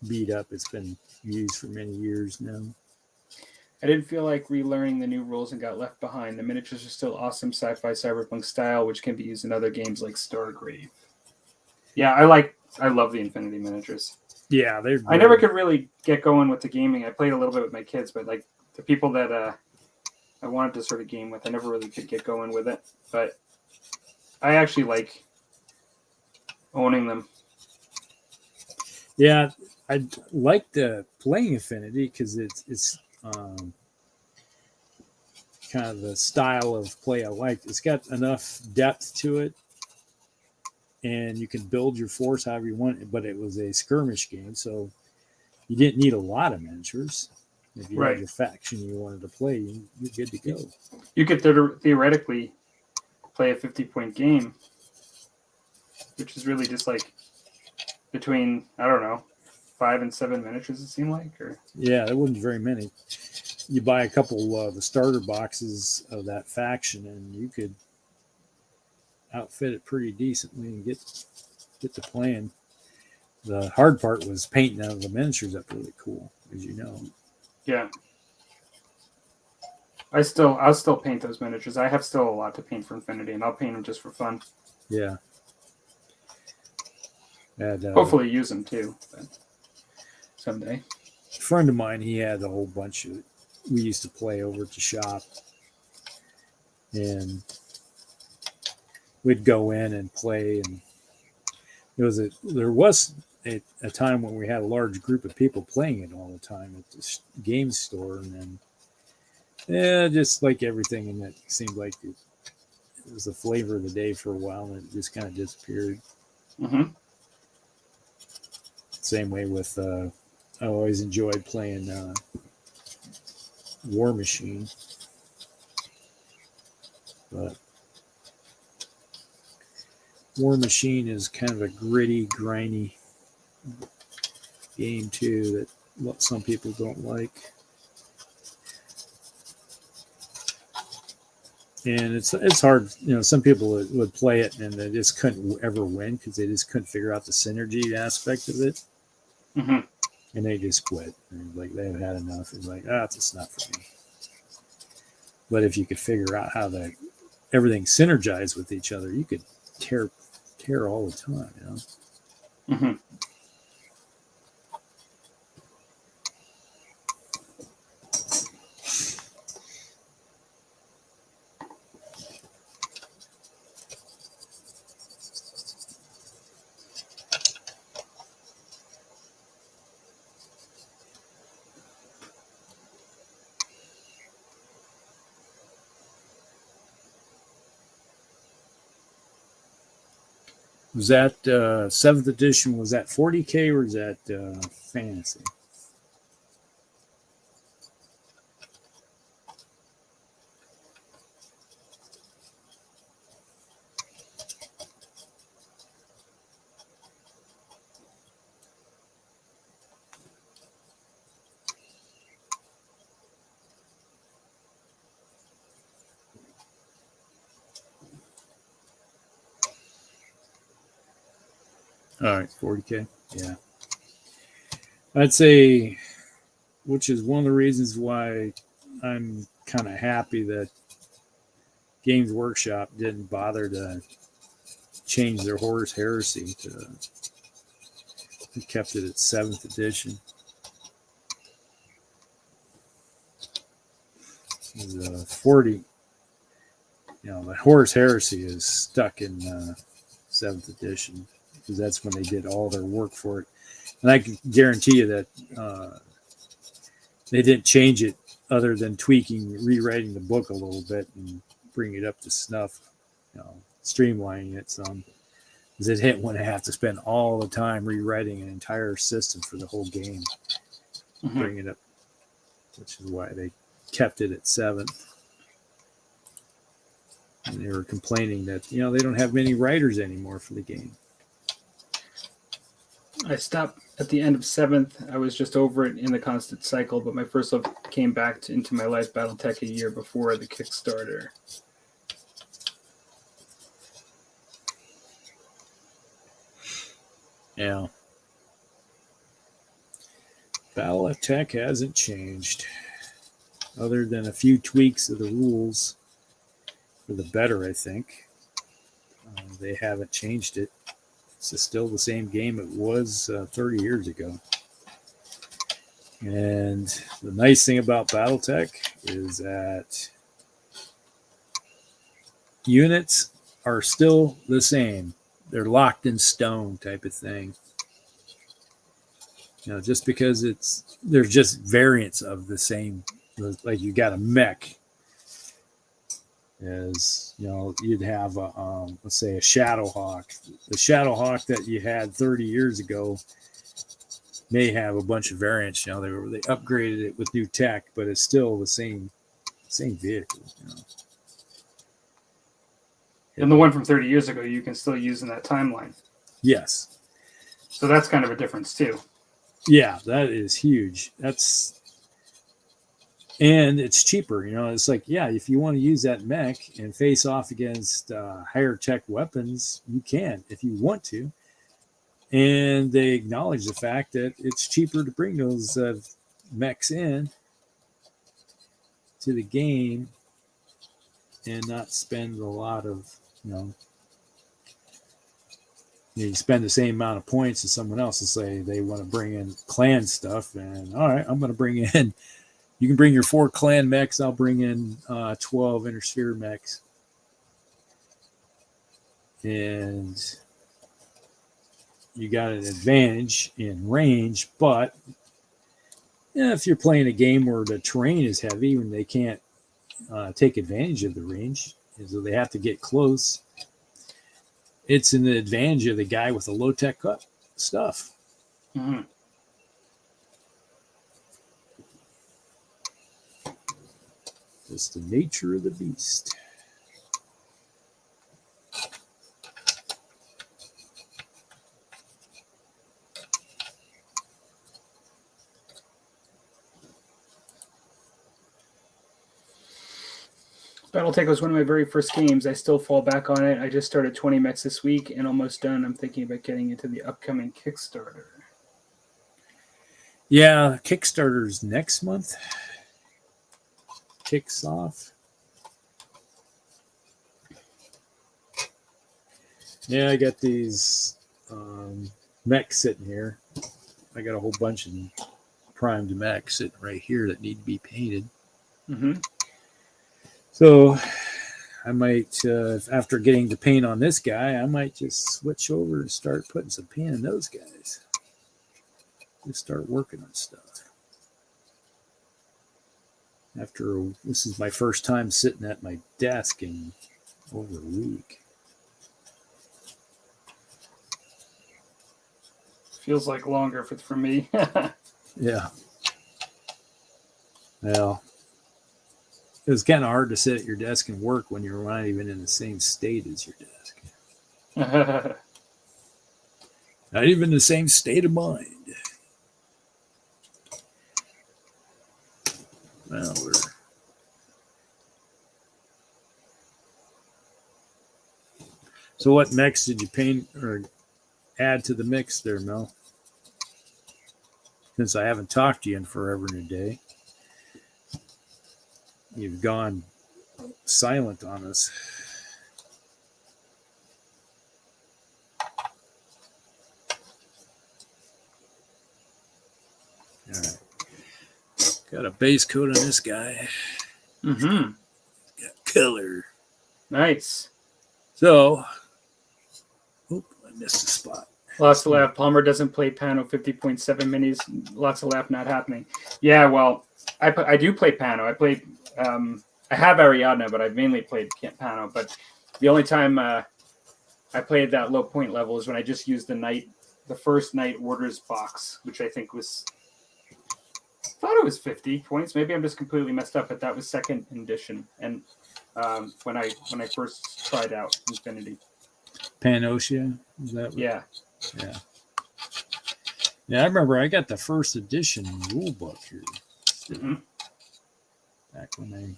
beat up. It's been used for many years now. I didn't feel like relearning the new rules and got left behind. The miniatures are still awesome sci-fi cyberpunk style, which can be used in other games like Stargrave. Yeah, I love the Infinity miniatures. Yeah, they're I never could really get going with the gaming. I played a little bit with my kids, but like the people that I wanted to sort of game with, I never really could get going with it. But I actually like owning them. Yeah, I like the playing Infinity because it's kind of the style of play I like. It's got enough depth to it, and you can build your force however you want. But it was a skirmish game, so you didn't need a lot of miniatures. If you had your faction you wanted to play, you're good to go. You could theoretically play a 50-point game, which is really just like between, I don't know, 5 and 7 miniatures, it seemed like. Or yeah, there wasn't very many. You buy a couple of the starter boxes of that faction, and you could outfit it pretty decently and get to playing. The hard part was painting out of the miniatures up really cool, as you know. Yeah. I'll still paint those miniatures. I have still a lot to paint for Infinity, and I'll paint them just for fun. Yeah. And, hopefully use them too, but someday. A friend of mine, he had a whole bunch of. We used to play over at the shop, and we'd go in and play. And there was a time when we had a large group of people playing it all the time at the game store, and then just like everything in it seemed like it was the flavor of the day for a while, and it just kind of disappeared. Mm-hmm. Same way with I always enjoyed playing War Machine, but War Machine is kind of a gritty, grimy game too that some people don't like. And it's hard, some people would play it and they just couldn't ever win because they just couldn't figure out the synergy aspect of it. Mm-hmm. And they just quit. And like they've had enough. It's like, it's just not for me. But if you could figure out how everything synergized with each other, you could tear all the time, Mm-hmm. Was that 7th edition? Was that 40K or was that fantasy? All right, 40K. Yeah. I'd say, which is one of the reasons why I'm kind of happy that Games Workshop didn't bother to change their Horus Heresy they kept it at 7th edition. The 40, the Horus Heresy is stuck in 7th edition because that's when they did all their work for it. And I can guarantee you that they didn't change it other than rewriting the book a little bit and bring it up to snuff, streamlining it some. Because it hit when they have to spend all the time rewriting an entire system for the whole game. Mm-hmm. Bring it up, which is why they kept it at 7th. And they were complaining that, they don't have many writers anymore for the game. I stopped at the end of 7th. I was just over it in the constant cycle, but my first love came back into my life Battletech a year before the Kickstarter. Yeah. Battletech hasn't changed, other than a few tweaks of the rules for the better, I think. They haven't changed it. It's still the same game it was 30 years ago. And the nice thing about Battletech is that units are still the same. They're locked in stone type of thing. Just because there's just variants of the same, like you got a mech, as you'd have let's say a Shadowhawk. The Shadowhawk that you had 30 years ago may have a bunch of variants. They upgraded it with new tech, but it's still the same vehicle. And the one from 30 years ago, you can still use in that timeline. Yes. So that's kind of a difference too. Yeah, that is huge. And it's cheaper. It's like, yeah, if you want to use that mech and face off against higher tech weapons, you can if you want to. And they acknowledge the fact that it's cheaper to bring those mechs in to the game and not spend a lot of, you spend the same amount of points as someone else to say they want to bring in clan stuff. And all right, I'm going to bring in, you can bring your 4 clan mechs. I'll bring in 12 intersphere mechs. And you got an advantage in range, but if you're playing a game where the terrain is heavy and they can't take advantage of the range, so they have to get close, it's an advantage of the guy with the low-tech stuff. Mm-hmm. Just the nature of the beast. Battletech was one of my very first games. I still fall back on it. I just started 20 mechs this week and almost done. I'm thinking about getting into the upcoming Kickstarter. Yeah, Kickstarter's next month. Kicks off. Yeah, I got these mechs sitting here. I got a whole bunch of primed mechs sitting right here that need to be painted. Mm-hmm. So I might, after getting the paint on this guy, I might just switch over and start putting some paint on those guys. Just start working on stuff. This is my first time sitting at my desk in over a week. Feels like longer for me. Yeah. Well, it was kind of hard to sit at your desk and work when you're not even in the same state as your desk. Not even the same state of mind. Well, So what mechs did you paint or add to the mix there, Mel? Since I haven't talked to you in forever and a day. You've gone silent on us. All right. Got a base coat on this guy. Mm-hmm. Got color. Nice. So, I missed a spot. Lots of laugh. Palmer doesn't play Pano 50.7 minis. Lots of laugh not happening. Yeah, well, I do play Pano. I have Ariadna, but I've mainly played Pano. But the only time I played that low point level is when I just used the first night orders box, which I think was, I thought it was 50 points. Maybe I'm just completely messed up, but that was second edition. And when I first tried out Infinity. Panosia? Is that what? Yeah. Yeah. Yeah, I remember I got the first edition rule book here. Mm-hmm. Back when I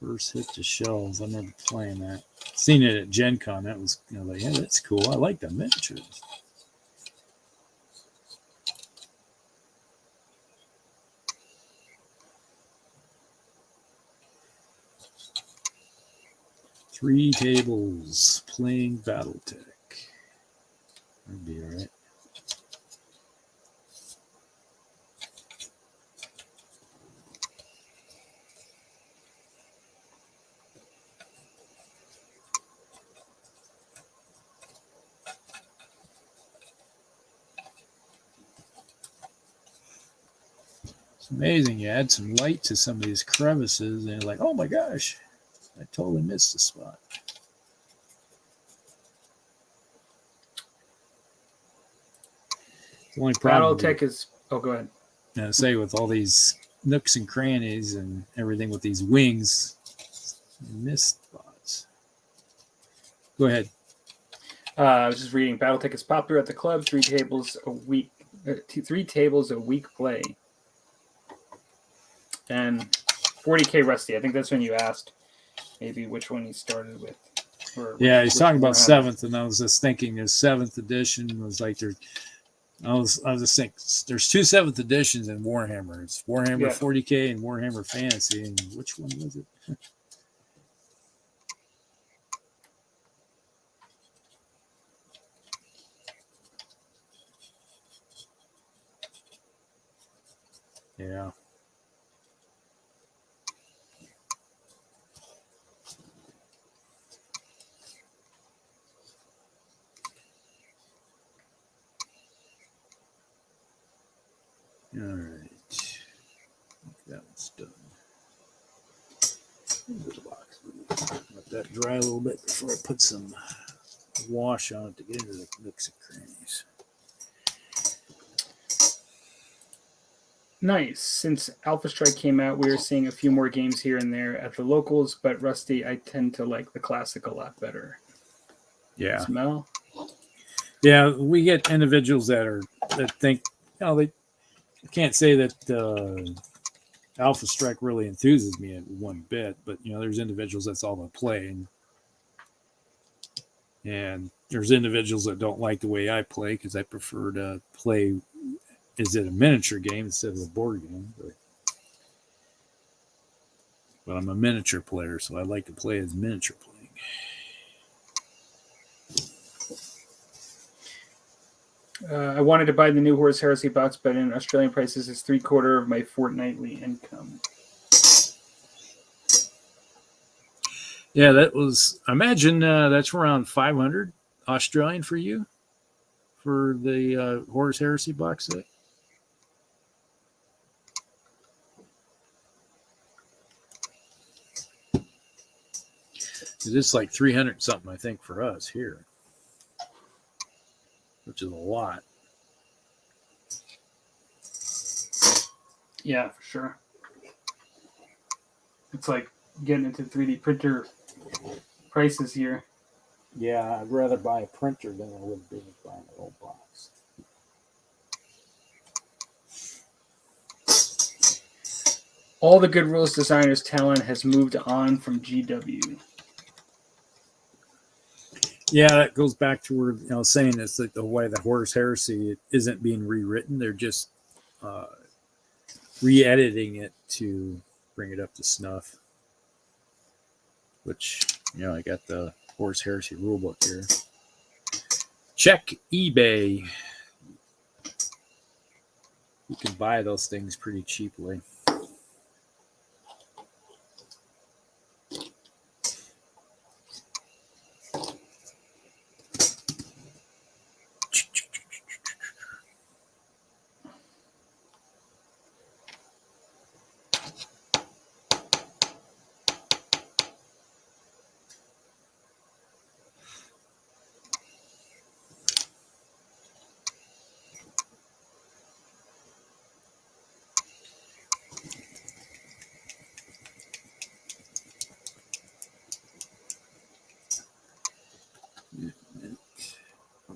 first hit the shelves, I remember playing that. Seen it at Gen Con. That was like, yeah, that's cool. I like the miniatures. 3 tables playing BattleTech. That'd be all right. It's amazing. You add some light to some of these crevices, and you're like, oh my gosh, I totally missed the spot. The only problem BattleTech is. Oh, go ahead. say with all these nooks and crannies and everything with these wings, you missed spots. Go ahead. I was just reading. BattleTech is popular at the club. 3 tables a week. 3 tables a week play. And 40K Rusty. I think that's when you asked maybe which one he started with. Yeah, he's talking about 7th, and I was just thinking his 7th edition was like there. I was just thinking there's 2 7th editions in Warhammer. It's Warhammer 40K and Warhammer Fantasy, and which one was it? Yeah. All right. That one's done. Into the box. Let that dry a little bit before I put some wash on it to get into the nooks and crannies. Nice. Since Alpha Strike came out, we are seeing a few more games here and there at the locals, but Rusty, I tend to like the classic a lot better. Yeah. Smell? Yeah, we get individuals that think, they can't say that Alpha Strike really enthuses me one bit, but there's individuals that's all they play, and there's individuals that don't like the way I play because I prefer to play. Is it a miniature game instead of a board game? But I'm a miniature player, so I like to play as miniature playing. I wanted to buy the new Horus Heresy box, but in Australian prices, it's 3/4 of my fortnightly income. Yeah, that was. I imagine that's around 500 Australian for you for the Horus Heresy box set. It is like 300 something, I think, for us here, which is a lot. Yeah, for sure. It's like getting into 3D printer prices here. Yeah, I'd rather buy a printer than I would be buying a whole box. All the good rules designers' talent has moved on from GW. Yeah, that goes back to where I was saying it's like the way the Horus Heresy isn't being rewritten; they're just re-editing it to bring it up to snuff. Which I got the Horus Heresy rulebook here. Check eBay. You can buy those things pretty cheaply.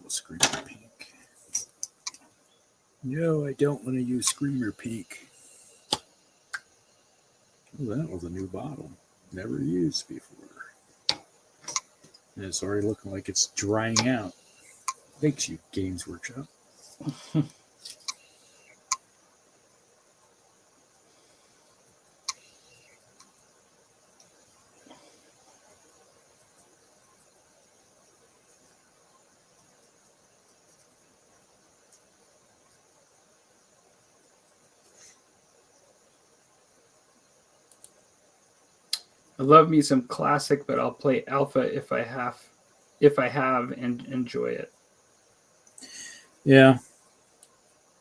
Screamer Pink. No, I don't want to use Screamer Pink. Oh, that was a new bottle. Never used before. And it's already looking like it's drying out. Thanks, you Games Workshop. I love me some classic, but I'll play alpha if I have and enjoy it. Yeah.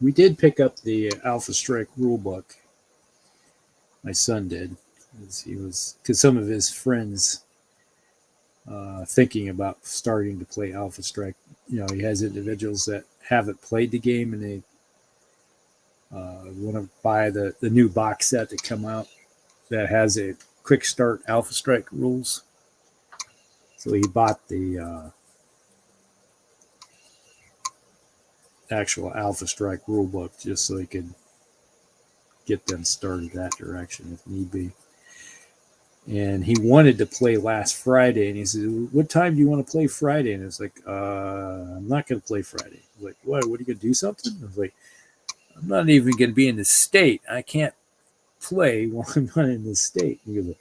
We did pick up the Alpha Strike rulebook. My son did. Because some of his friends thinking about starting to play Alpha Strike. He has individuals that haven't played the game and they want to buy the new box set to come out that has a quick start Alpha Strike rules. So he bought the actual Alpha Strike rulebook just so he could get them started that direction if need be. And he wanted to play last Friday, and he said, "What time do you want to play Friday?" And it's like, "I'm not going to play Friday." I was like, "What? What are you going to do something?" I was like, "I'm not even going to be in the state. I can't play while I'm not in the state." And he goes,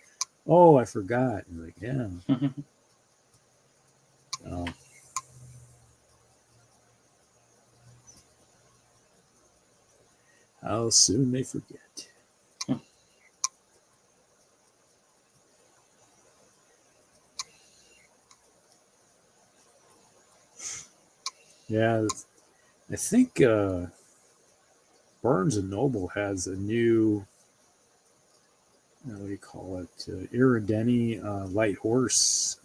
"Oh, I forgot." And I was like, "Yeah." How soon they forget. Yeah, I think Barnes and Noble has a new, what do you call it, Irideni light horse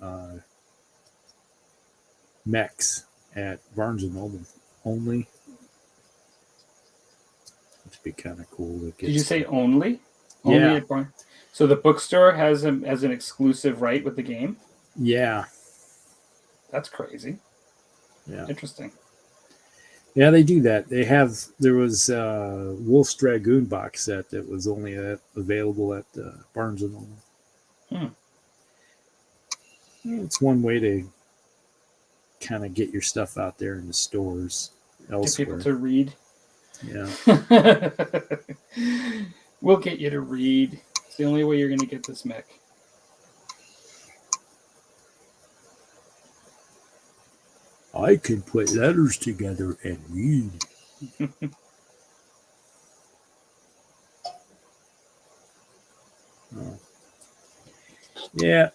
mechs at Barnes and Noble only. Which would be kind of cool. Did you say only? Yeah. Only at Barnes? So the bookstore has an exclusive right with the game? Yeah. That's crazy. Yeah. Interesting. Yeah, they do that. There was Wolf's Dragoon box set that was only available at Barnes and Noble. It's one way to kind of get your stuff out there in the stores elsewhere. Get people to read. Yeah. We'll get you to read. It's the only way you're going to get this mech. I can put letters together and read. Oh. Yeah.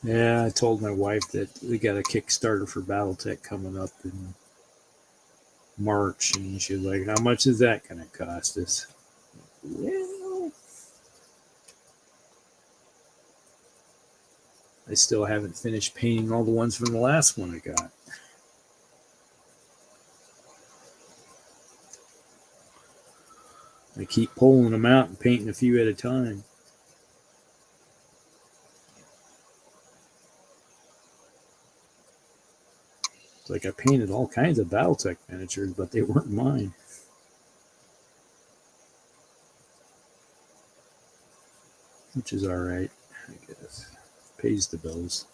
Yeah, I told my wife that we got a Kickstarter for Battletech coming up in March, and she was like, "How much is that going to cost us?" Well, I still haven't finished painting all the ones from the last one I got. I keep pulling them out and painting a few at a time. It's like I painted all kinds of Battletech miniatures, but they weren't mine. Which is all right, I guess. Pays the bills.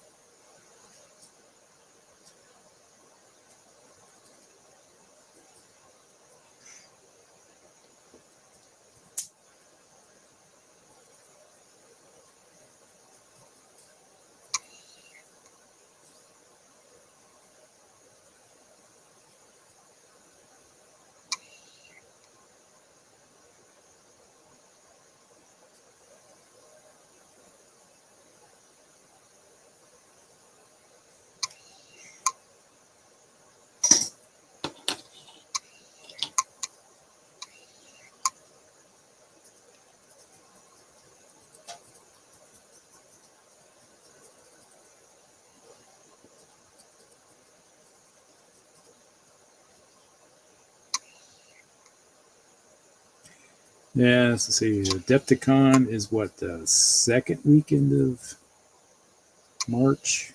Yeah, let's see. Adepticon is what, the second weekend of March?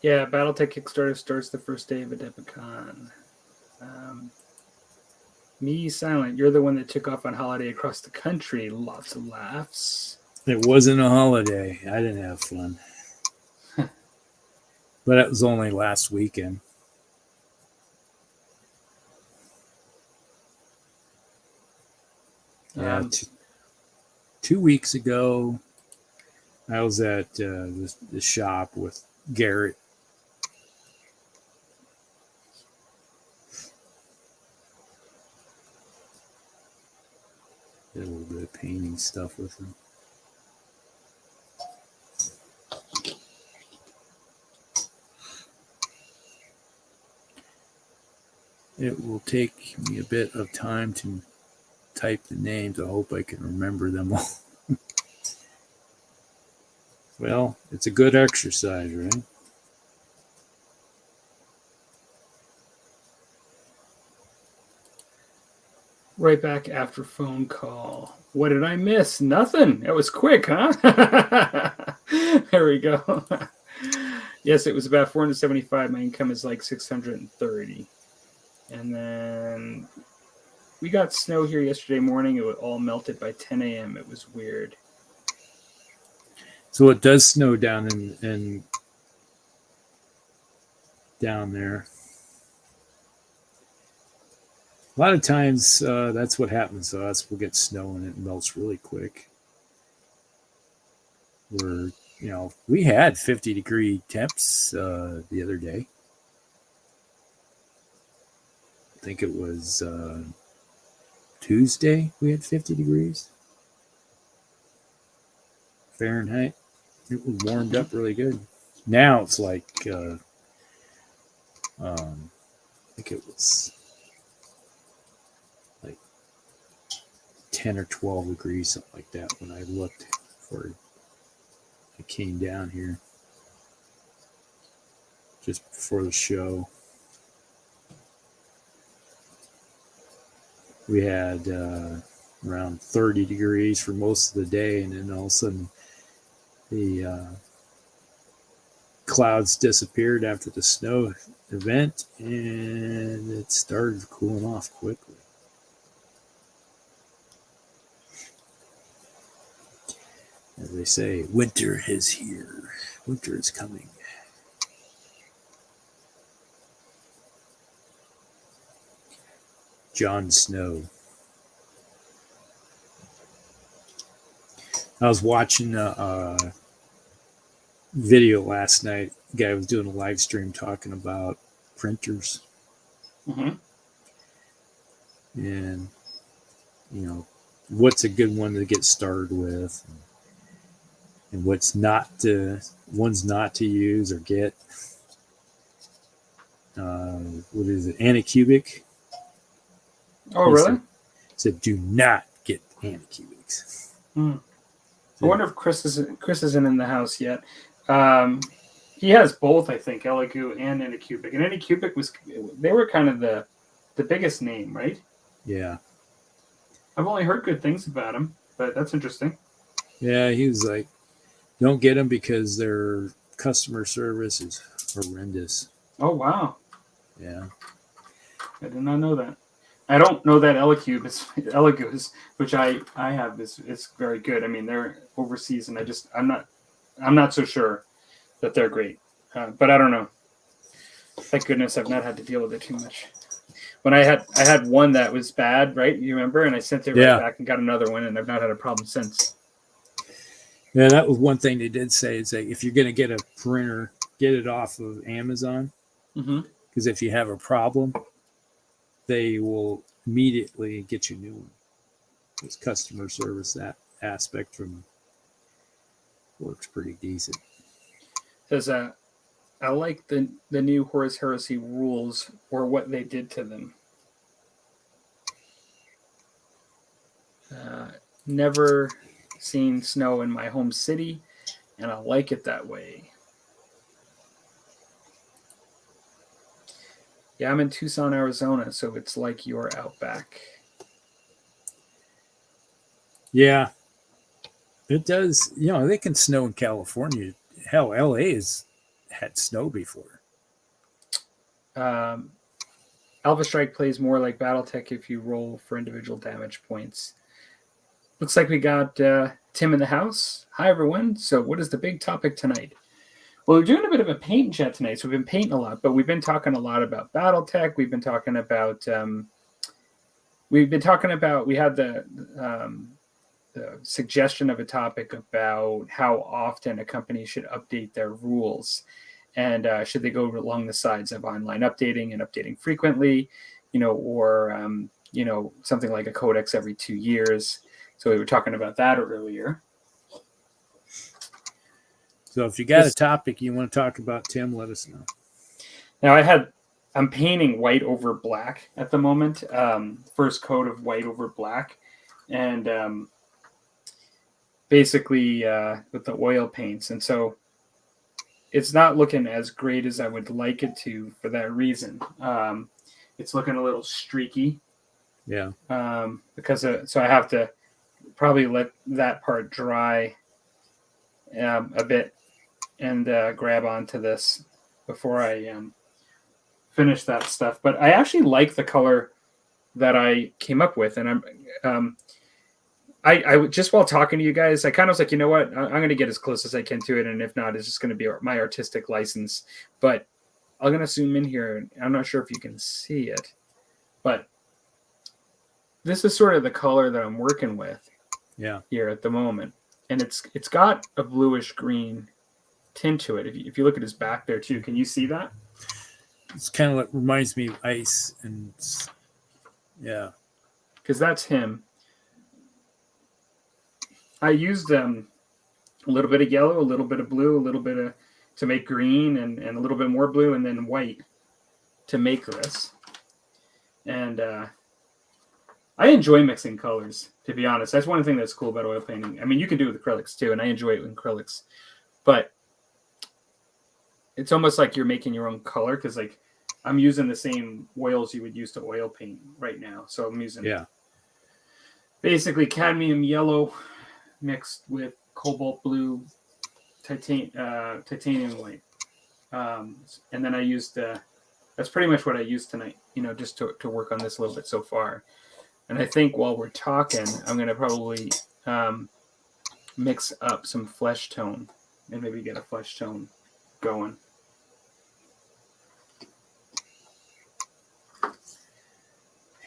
Yeah, Battletech Kickstarter starts the first day of Adepticon. Me, Silent, you're the one that took off on holiday across the country. Lots of laughs. It wasn't a holiday. I didn't have fun. But it was only last weekend. Yeah, 2 weeks ago, I was at the shop with Garrett. Did a little bit of painting stuff with him. It will take me a bit of time to type the names. I hope I can remember them all. Well, it's a good exercise, right? Right back after phone call. What did I miss? Nothing. That was quick, huh? There we go. Yes, it was about 475. My income is like 630. And then we got snow here yesterday morning. It was all melted by 10 a.m. It was weird. So it does snow down in down there. A lot of times that's what happens to us. We'll get snow and it melts really quick. We had 50-degree temps the other day. I think it was Tuesday we had 50 degrees Fahrenheit. It was warmed up really good. Now it's like I think it was like 10 or 12 degrees, something like that, when I looked for it. I came down here just before the show. We had around 30 degrees for most of the day, and then all of a sudden the clouds disappeared after the snow event, and it started cooling off quickly. As they say, winter is here. Winter is coming. Jon Snow. I was watching a video last night. The guy was doing a live stream talking about printers. Mm-hmm. And, what's a good one to get started with, and what's ones not to use or get. What is it? Anycubic. Oh, really? Said do not get Anycubics. I wonder if Chris isn't in the house yet. He has both, I think, Elegoo and Anycubic. And Anycubic they were kind of the biggest name, right? Yeah. I've only heard good things about him, but that's interesting. Yeah, he was like, don't get them because their customer service is horrendous. Oh, wow. Yeah. I did not know that. I don't know that Elegoo is, which I have is very good. I mean, they're overseas, and I'm not so sure that they're great, but I don't know. Thank goodness I've not had to deal with it too much. When I had one that was bad, right? You remember? And I sent it right back and got another one, and I've not had a problem since. Yeah, that was one thing they did say, is that if you're going to get a printer, get it off of Amazon, because if you have a problem, they will immediately get you a new one. This customer service, that aspect from works pretty decent. Says I like the new Horus Heresy rules, or what they did to them. Never seen snow in my home city, and I like it that way. Yeah, I'm in Tucson, Arizona, so it's like your outback. Yeah. It does. They can snow in California. Hell, LA has had snow before. Alpha Strike plays more like Battletech if you roll for individual damage points. Looks like we got Tim in the house. Hi, everyone. So what is the big topic tonight? Well, we're doing a bit of a paint chat tonight, so we've been painting a lot, but we've been talking a lot about Battletech. We've been talking about we've been talking about, we had the suggestion of a topic about how often a company should update their rules, and should they go along the sides of online updating and updating frequently, or something like a codex every 2 years. So we were talking about that earlier. So if you got a topic you want to talk about, Tim, let us know. Now I'm painting white over black at the moment. First coat of white over black, and basically with the oil paints, and so it's not looking as great as I would like it to for that reason. It's looking a little streaky. Yeah. So I have to probably let that part dry a bit and grab onto this before I finish that stuff. But I actually like the color that I came up with, and I just, while talking to you guys, I kind of was like, you know what, I'm going to get as close as I can to it, and if not, it's just going to be my artistic license. But I'm going to zoom in here. I'm not sure if you can see it, but this is sort of the color that I'm working with. Yeah. Here at the moment, and it's got a bluish green tint to it. If you look at his back there too, can you see that? It's kind of like, reminds me of ice, and yeah, because that's him. I used a little bit of yellow, a little bit of blue, a little bit of to make green, and a little bit more blue, and then white to make this. And I enjoy mixing colors, to be honest. That's one thing that's cool about oil painting. I mean, you can do it with acrylics too, and I enjoy it with acrylics. But it's almost like you're making your own color, because like I'm using the same oils you would use to oil paint right now. So I'm using basically cadmium yellow mixed with cobalt blue, titanium white. And then I used, that's pretty much what I used tonight, just to work on this a little bit so far. And I think while we're talking, I'm going to probably mix up some flesh tone and maybe get a flesh tone going.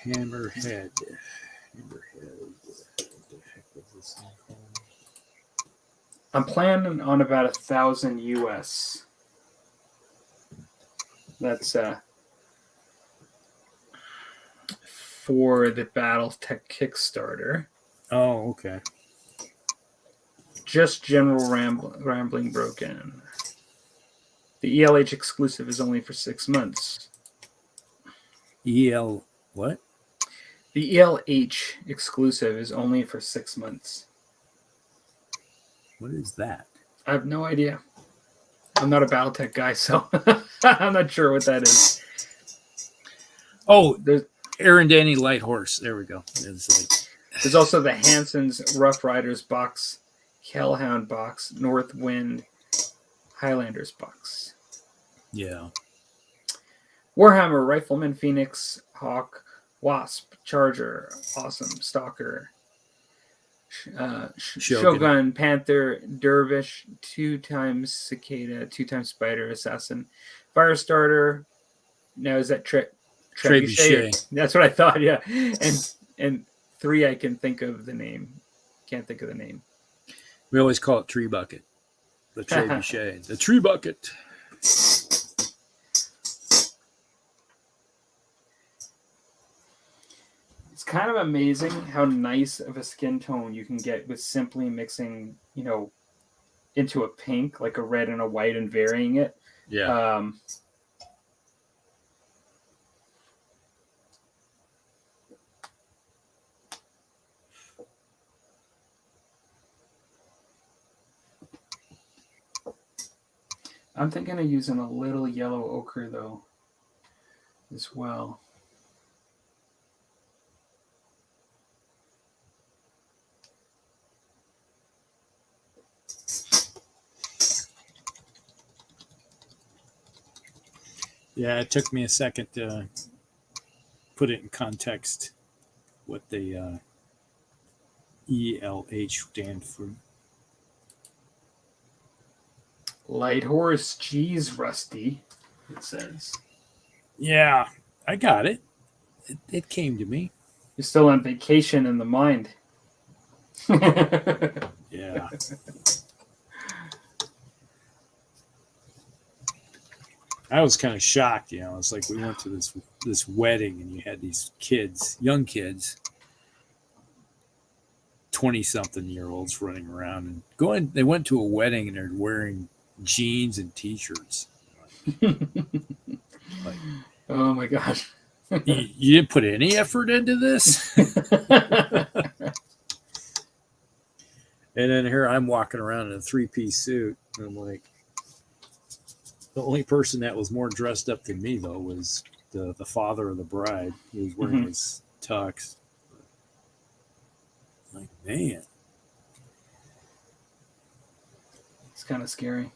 Hammerhead. What the heck was this thing called? I'm planning on about 1,000 US. That's for the BattleTech Kickstarter. Oh, okay. Just general rambling broken. The ELH exclusive is only for 6 months. EL what? The ELH exclusive is only for 6 months. What is that? I have no idea. I'm not a BattleTech guy, so I'm not sure what that is. Oh, There's Aaron Danny Light Horse. There we go. There's also the Hanson's Rough Riders box, Hellhound box, North Wind, Highlanders box. Yeah. Warhammer, Rifleman, Phoenix, Hawk, Wasp, Charger, Awesome, Stalker, Shogun, Panther, Dervish, 2x Cicada, 2x Spider, Assassin, Firestarter. Now is that Trebuchet? That's what I thought. Yeah, and 3 I can think of the name. Can't think of the name. We always call it Tree Bucket. The Trebuchet. The Tree Bucket. It's kind of amazing how nice of a skin tone you can get with simply mixing, into a pink, like a red and a white, and varying it. Yeah. I'm thinking of using a little yellow ochre, though, as well. Yeah, it took me a second to put it in context what the ELH stand for. Light Horse, geez, Rusty, it says. Yeah, I got it. It came to me. You're still on vacation in the mind. Yeah. I was kind of shocked, you know. It's like we went to this wedding and you had these kids, young kids, 20-something-year-olds running around and going. They went to a wedding and they're wearing jeans and t-shirts. Like, oh my gosh. you didn't put any effort into this? And then here I'm walking around in a 3-piece suit. And I'm like, the only person that was more dressed up than me, though, was the father of the bride. He was wearing his tux. Like, man. It's kind of scary.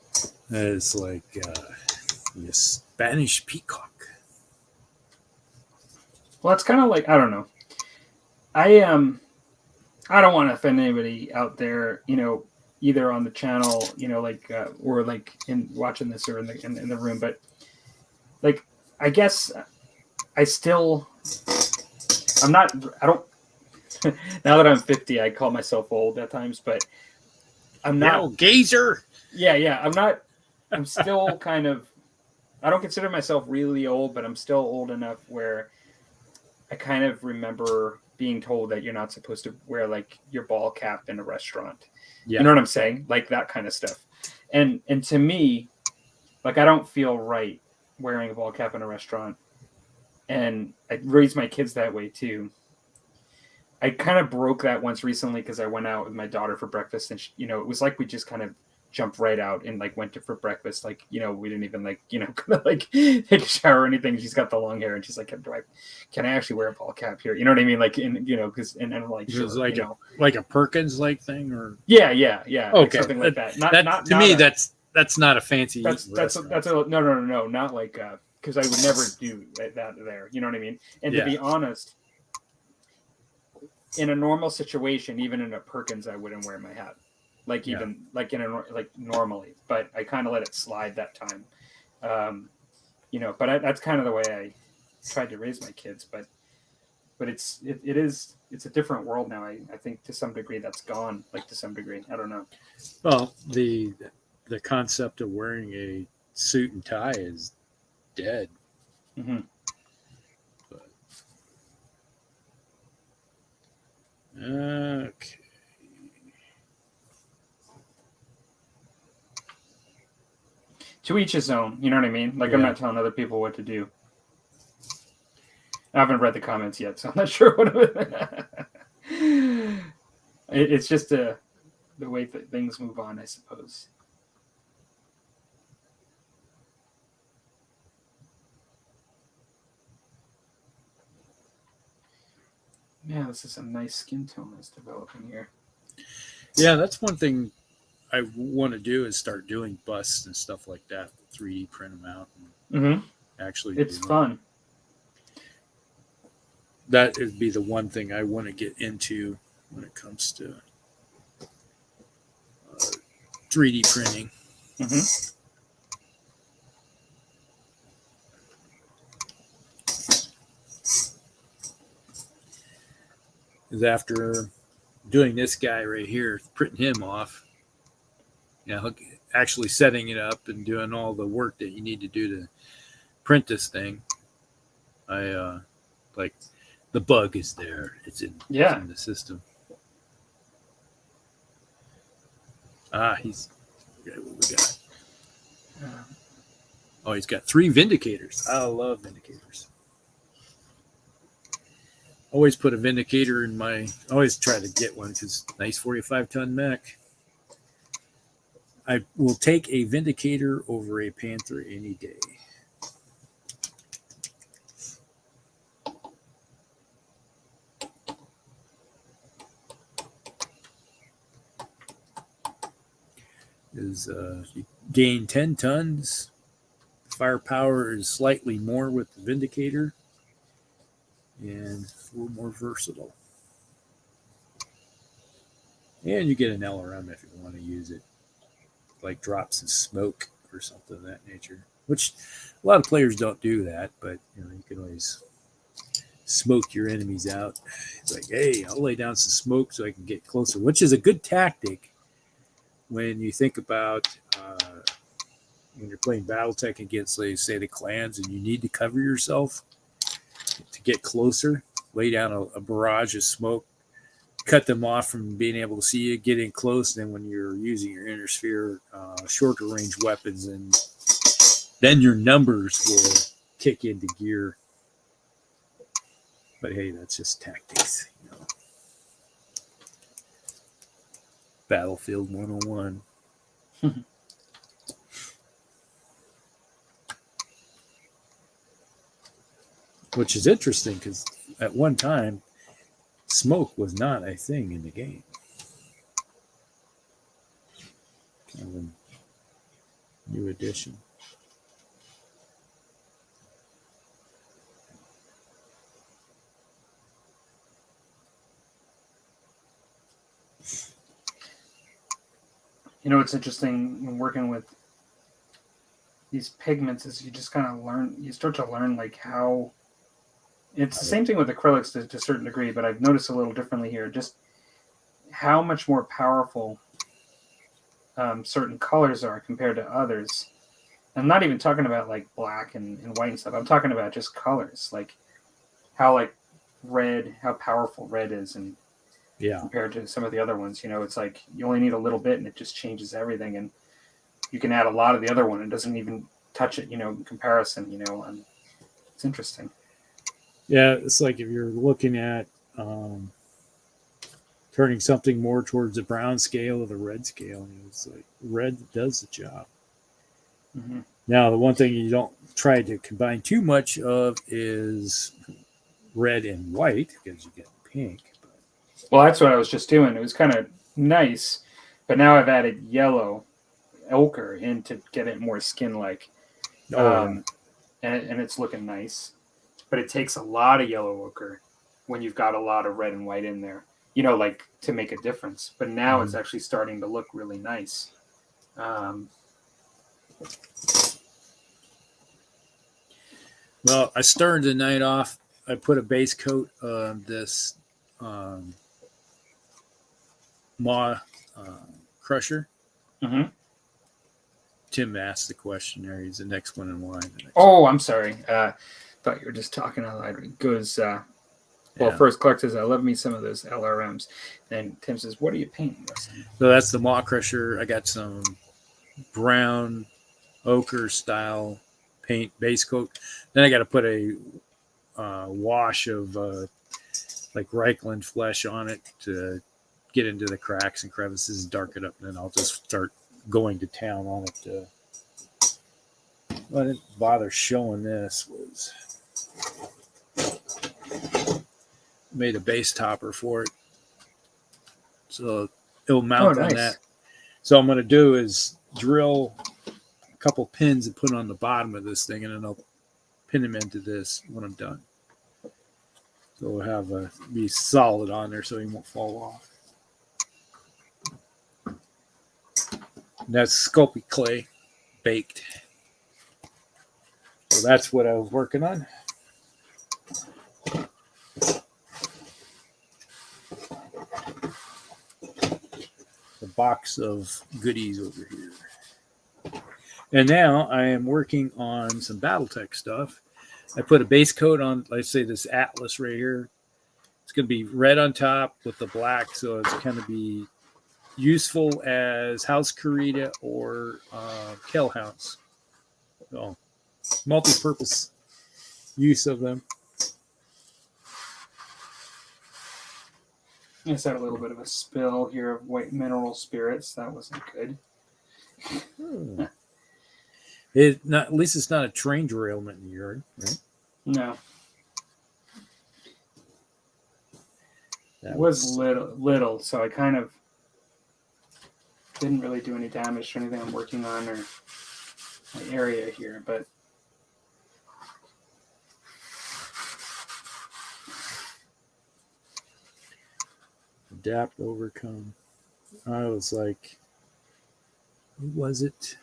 It's like a Spanish peacock. Well, it's kind of like, I don't know. I don't want to offend anybody out there, you know, either on the channel, you know, like or like in watching this or in the room, but like I guess I don't now that I'm 50, I call myself old at times, but I'm not geezer. I'm still kind of, I don't consider myself really old, but I'm still old enough where I kind of remember being told that you're not supposed to wear like your ball cap in a restaurant. Yeah. You know what I'm saying? Like that kind of stuff. And to me, like I don't feel right wearing a ball cap in a restaurant. And I raised my kids that way too. I kind of broke that once recently because I went out with my daughter for breakfast and she, you know, it was like we just kind of jumped right out and like went for breakfast. Like, you know, we didn't even like, you know, kind of like take a shower or anything. She's got the long hair and she's like, can I actually wear a ball cap here? You know what I mean? Like, in, you know, because, and I'm like, sure, like you know. like a Perkins like thing or. Yeah. Okay. Like something like that. Not to me, that's not a fancy. That's no, not like, because I would never do that there. You know what I mean? And to be honest, in a normal situation, even in a Perkins, I wouldn't wear my hat. Like even like like normally, but I kind of let it slide that time, you know. But that's kind of the way I tried to raise my kids. But it's a different world now. I think to some degree that's gone. Like to some degree, I don't know. Well, the concept of wearing a suit and tie is dead. Mm-hmm. But, okay. To each his own, you know what I mean? Like, I'm not telling other people what to do. I haven't read the comments yet, so I'm not sure what it's just the way that things move on, I suppose. Yeah, this is a nice skin tone that's developing here. Yeah, that's one thing I want to do is start doing busts and stuff like that. 3D print them out. And actually, it's fun. That would be the one thing I want to get into when it comes to 3D printing. Is after doing this guy right here, printing him off. You know, actually setting it up and doing all the work that you need to do to print this thing. I like the bug is there. It's in the system. He's what we got. Oh, he's got 3 Vindicators. I love Vindicators. Always put a Vindicator in my. Always try to get one because nice 45-ton mech. I will take a Vindicator over a Panther any day. You gain 10 tons. Firepower is slightly more with the Vindicator. And it's a little more versatile. And you get an LRM if you want to use it. Like drop some smoke or something of that nature. Which a lot of players don't do that, but you know, you can always smoke your enemies out. It's like, hey, I'll lay down some smoke so I can get closer, which is a good tactic when you think about when you're playing BattleTech against, say, the clans, and you need to cover yourself to get closer. Lay down a barrage of smoke, cut them off from being able to see you, get in close. Then when you're using your inner sphere, shorter range weapons, and then your numbers will kick into gear. But hey, that's just tactics. Battlefield 101. Which is interesting because at one time, smoke was not a thing in the game. Kind of a new addition. You know, what's interesting when working with these pigments is you just kind of you start to learn like how, it's the same thing with acrylics to a certain degree, but I've noticed a little differently here, just how much more powerful certain colors are compared to others. I'm not even talking about like black and white and stuff. I'm talking about just colors, like how like red, how powerful red is, and compared to some of the other ones, it's like you only need a little bit and it just changes everything, and you can add a lot of the other one. It doesn't even touch it, in comparison, and it's interesting. Yeah, it's like if you're looking at turning something more towards the brown scale or the red scale, it's like red does the job. Mm-hmm. Now, the one thing you don't try to combine too much of is red and white because you get pink. Well, that's what I was just doing. It was kind of nice, but now I've added yellow ochre in to get it more skin-like. And it's looking nice. But it takes a lot of yellow ochre when you've got a lot of red and white in there, like to make a difference. But now it's actually starting to look really nice. Well, I started the night off. I put a base coat on this Maw Crusher. Mm-hmm. Tim asked the question there. He's the next one in line. Oh, I'm sorry. Thought you were just talking out loud. It goes, first Clark says, I love me some of those LRMs. Then Tim says, what are you painting, Rustin? So that's the Maw Crusher. I got some brown ochre style paint base coat. Then I got to put a wash of like Reichland flesh on it to get into the cracks and crevices, darken it up, and then I'll just start going to town on it. I didn't bother showing this. Made a base topper for it, so it'll mount on that. So what I'm going to do is drill a couple pins and put on the bottom of this thing, and then I'll pin them into this when I'm done. So we'll have be solid on there so he won't fall off. And that's Sculpey clay baked. So that's what I was working on. A box of goodies over here. And now I am working on some BattleTech stuff. I put a base coat on, let's say this Atlas right here. It's going to be red on top with the black, so it's going to be useful as House Carita or Kellhounds. So multi-purpose use of them. I just had a little bit of a spill here of white mineral spirits. That wasn't good. At least it's not a train derailment in the yard, right? No. It was little, so I kind of didn't really do any damage to anything I'm working on or my area here, but adapt, overcome. I was like, who was it?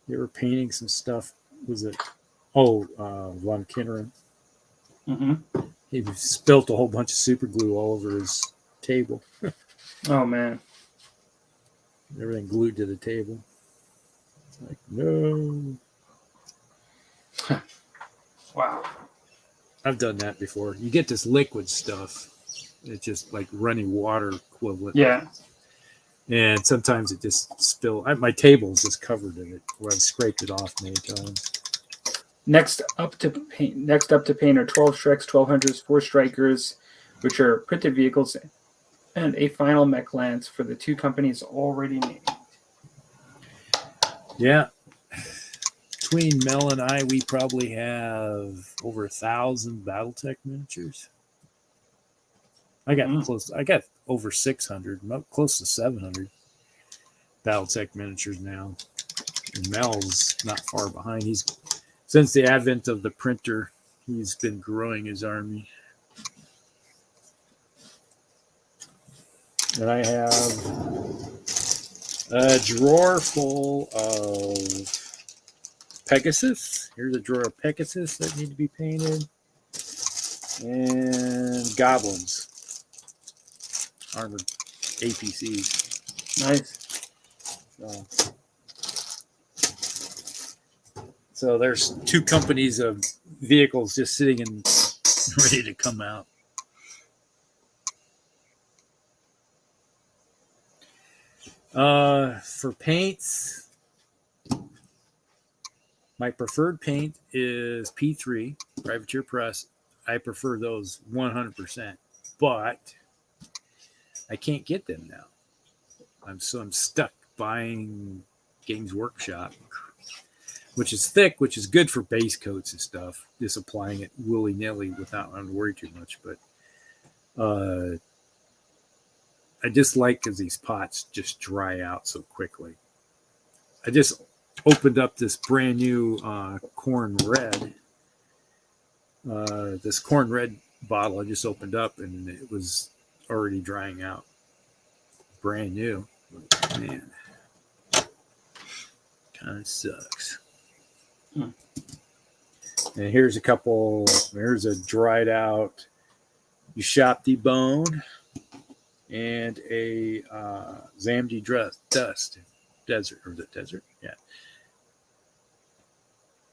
They were painting some stuff. Was it? Oh, Von Kinneren. Mm-hmm. He spilt a whole bunch of super glue all over his table. Oh, man. Everything glued to the table. It's like, no. Wow. I've done that before. You get this liquid stuff. It's just like running water equivalent. Yeah. And sometimes it just spills. My table's just covered in it where I've scraped it off many times. Next up to paint are 12 Shreks, 1200s, 4 Strikers, which are printed vehicles, and a final mech lance for the 2 companies already named. Yeah. Between Mel and I, we probably have over 1,000 BattleTech miniatures. I got over 600, close to 700 BattleTech miniatures now. And Mel's not far behind. Since the advent of the printer, he's been growing his army. And I have a drawer full of Pegasus. Here's a drawer of Pegasus that need to be painted. And goblins. Armored APCs. Nice. So there's 2 companies of vehicles just sitting and ready to come out. For paints, my preferred paint is P3, Privateer Press. I prefer those 100%, but I can't get them now. I'm stuck buying Games Workshop, which is thick, which is good for base coats and stuff, just applying it willy-nilly without having to worry too much. But I just like because these pots just dry out so quickly. I just opened up this brand new corn red. This corn red bottle I just opened up, and it was already drying out. Brand new. Man, kind of sucks. And here's a dried out Ushapti bone and a Zamdi desert. Or is it desert? Yeah.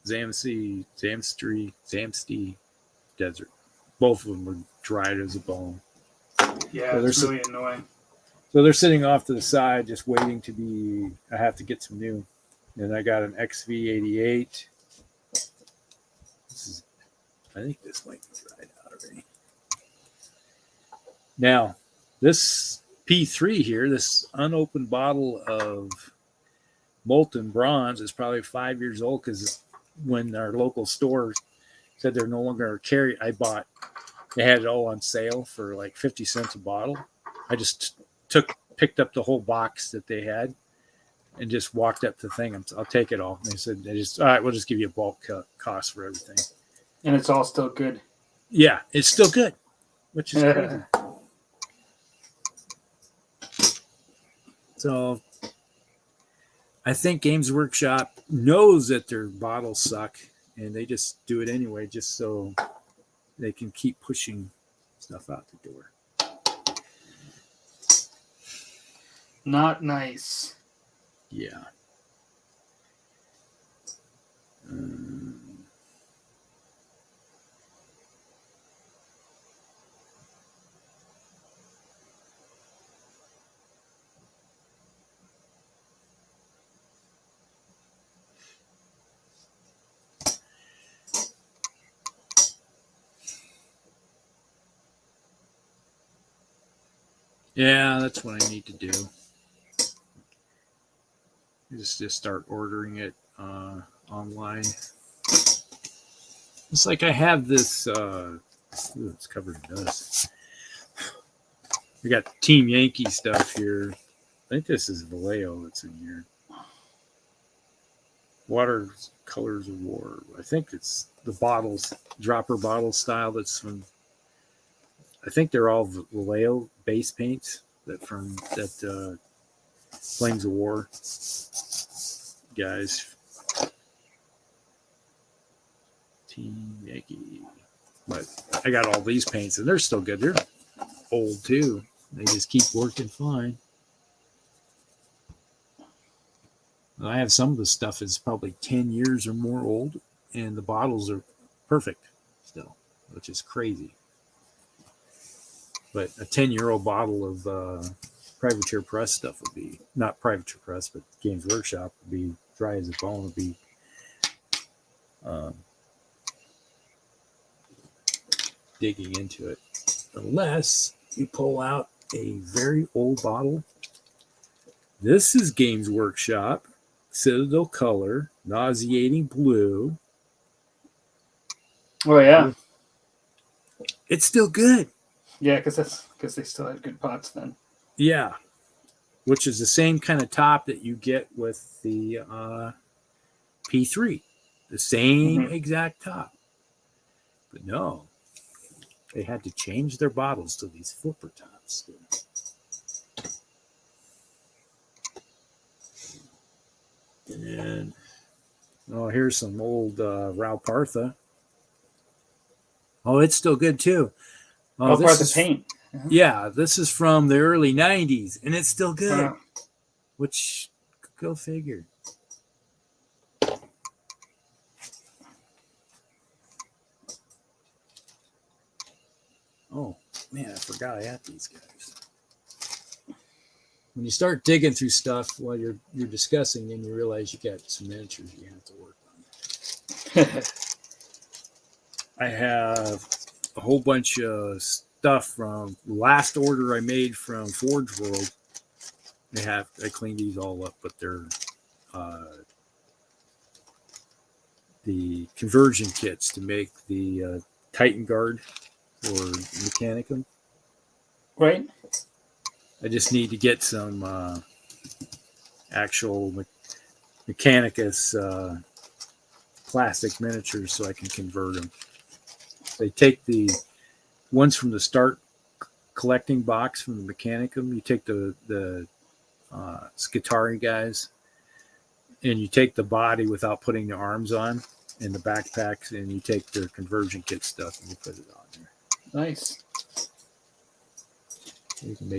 Zamsti desert. Both of them were dried as a bone. Yeah, so it's really annoying. So they're sitting off to the side, just waiting to be. I have to get some new. And I got an XV88. I think this might be dried out already. Now, this P3 here, this unopened bottle of molten bronze is probably 5 years old because when our local store said they're no longer carry, they had it all on sale for like 50 cents a bottle. I just picked up the whole box that they had and just walked up to the thing. I'll take it all. And they said, all right, we'll just give you a bulk cost for everything. And it's all still good. Yeah, it's still good, which is crazy. So I think Games Workshop knows that their bottles suck, and they just do it anyway, just so they can keep pushing stuff out the door. Not nice. Yeah. Yeah, that's what I need to do. Just start ordering it online. It's like I have this. It's covered in dust. We got Team Yankee stuff here. I think this is Vallejo that's in here. Watercolors of War. I think it's the bottles, dropper bottle style. That's from. I think they're all Vallejo base paints that Flames of War guys. Team Yankee. But I got all these paints, and they're still good. They're old too. They just keep working fine. I have some of the stuff is probably 10 years or more old, and the bottles are perfect still, which is crazy. But a 10-year-old bottle of Privateer Press stuff would be, not Privateer Press, but Games Workshop would be dry as a bone, would be digging into it. Unless you pull out a very old bottle. This is Games Workshop, Citadel Color, Nauseating Blue. Oh yeah, It's still good. yeah, because they still had good pots then. Yeah, which is the same kind of top that you get with the P3. The same exact top. But no, they had to change their bottles to these flipper tops. And here's some old Raupartha. Oh, it's still good too. Oh, part of the paint. Yeah, this is from the early 90s, and it's still good. Which, go figure. Oh, man, I forgot I had these guys. When you start digging through stuff while you're discussing, then you realize you got some miniatures you have to work on. I have a whole bunch of stuff from last order I made from Forge World. I cleaned these all up, but they're the conversion kits to make the Titan Guard or Mechanicum. Right. I just need to get some actual Mechanicus plastic miniatures so I can convert them. They take the ones from the start collecting box from the Mechanicum. You take the Skitarii guys, and you take the body without putting the arms on and the backpacks, and you take their conversion kit stuff and you put it on there. Nice.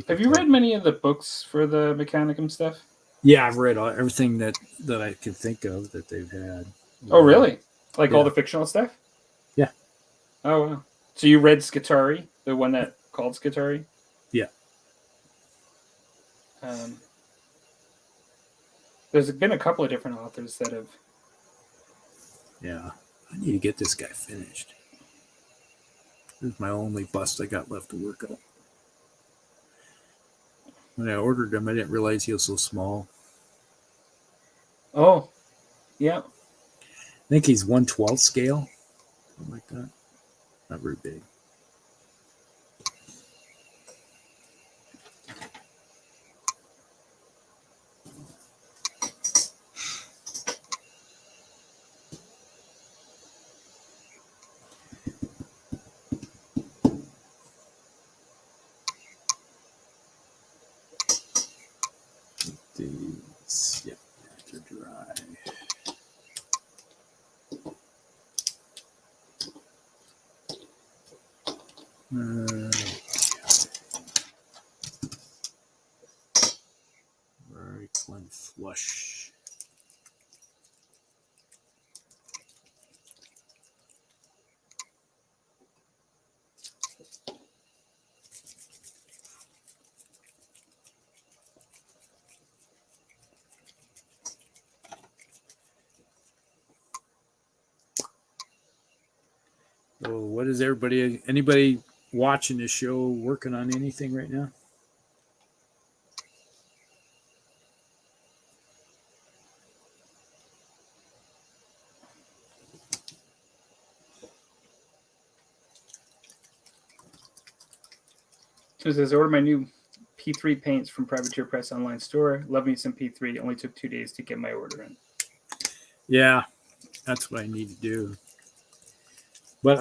Have you read many of the books for the Mechanicum stuff? Yeah, I've read everything that I can think of that they've had. Oh, really? Like all the fictional stuff? Yeah. Oh, wow. So you read Skitarii, the one that called Skitarii? Yeah. There's been a couple of different authors that have. Yeah. I need to get this guy finished. This is my only bust I got left to work on. When I ordered him, I didn't realize he was so small. Oh, yeah. I think he's 1/12 scale. Something like that. Not very big. These, yep, they're dry. Very clean flush. So what is anybody watching this show working on anything right now? It says, order my new P3 paints from Privateer Press online store. Love me some P3. Only took 2 days to get my order in. Yeah, that's what I need to do. But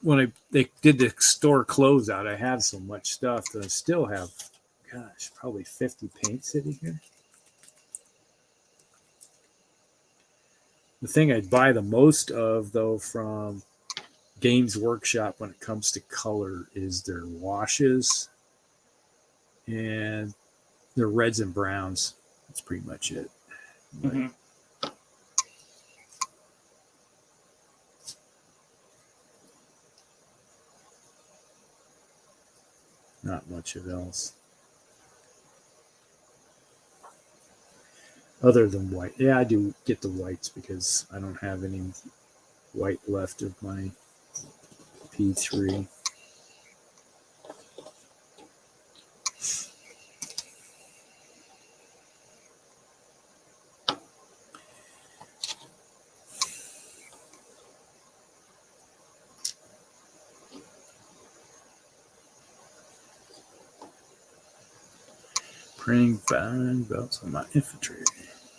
when they did the store closeout, I had so much stuff that I still have, gosh, probably 50 paints sitting here. The thing I'd buy the most of, though, from Games Workshop when it comes to color is their washes and their reds and browns. That's pretty much it. Mm-hmm. Not much of else. Other than white. Yeah, I do get the whites because I don't have any white left of my P3. Printing fine belts on my infantry.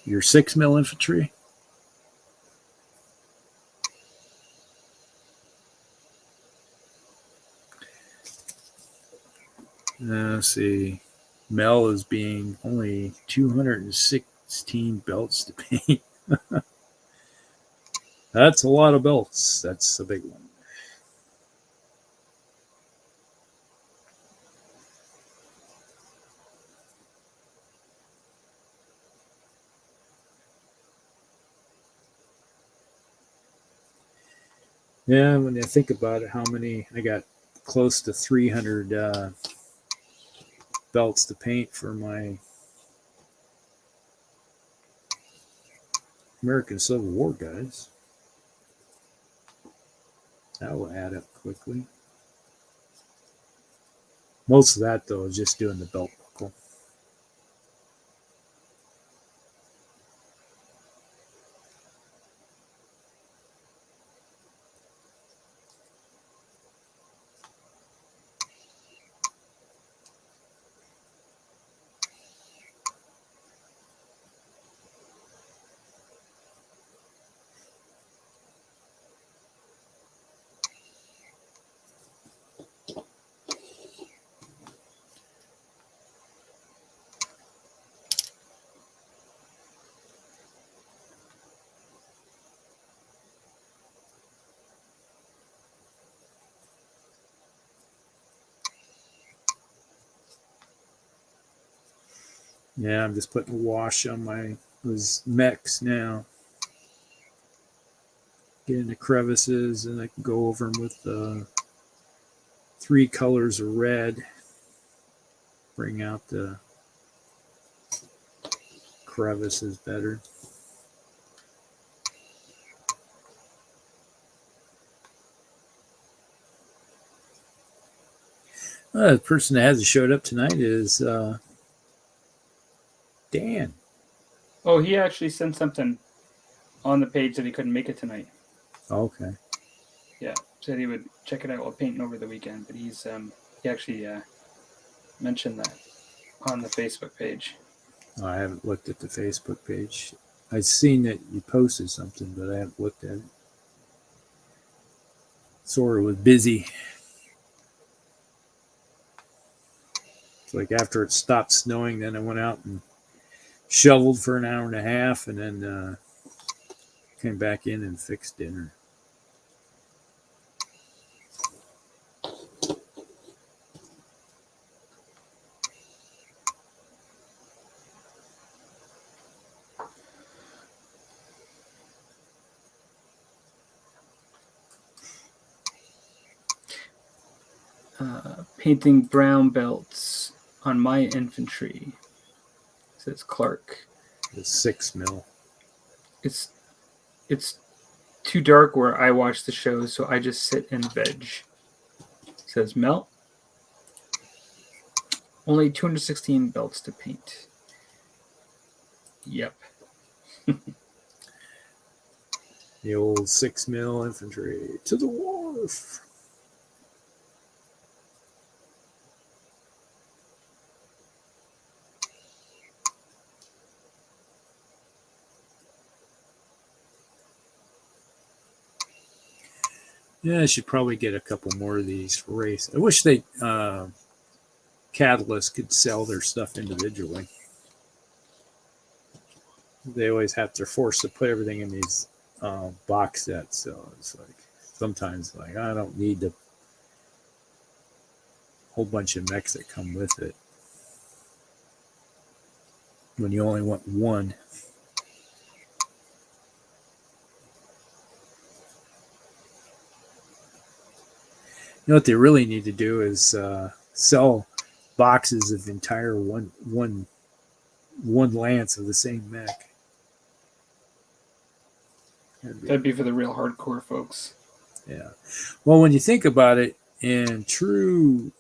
Your 6mm infantry? Let's see. Mel is being only 216 belts to paint. That's a lot of belts. That's a big one. Yeah, when you think about it, how many I got close to 300 belts to paint for my American Civil War guys. That will add up quickly. Most of that, though, is just doing the belt buckle. Yeah, I'm just putting a wash on my those mechs now. Get into crevices, and I can go over them with 3 colors of red. Bring out the crevices better. The person that hasn't showed up tonight is Dan. Oh, he actually sent something on the page that he couldn't make it tonight. Okay. Yeah, said he would check it out while painting over the weekend, but he actually mentioned that on the Facebook page. I haven't looked at the Facebook page. I've seen that you posted something, but I haven't looked at it. Sort of was busy. It's like after it stopped snowing, then I went out and shoveled for an hour and a half, and then came back in and fixed dinner. Painting brown belts on my infantry, says Clark. The 6mm. It's too dark where I watch the show, so I just sit and veg, says Mel. Only 216 belts to paint. Yep. The old 6mm infantry to the wharf. Yeah, I should probably get a couple more of these race. I wish they Catalyst could sell their stuff individually. They always have to force to put everything in these box sets, so it's like sometimes like I don't need the whole bunch of mechs that come with it when you only want one. You know what they really need to do is sell boxes of entire one lance of the same mech. That'd be for the real hardcore folks. Yeah. Well, when you think about it, in true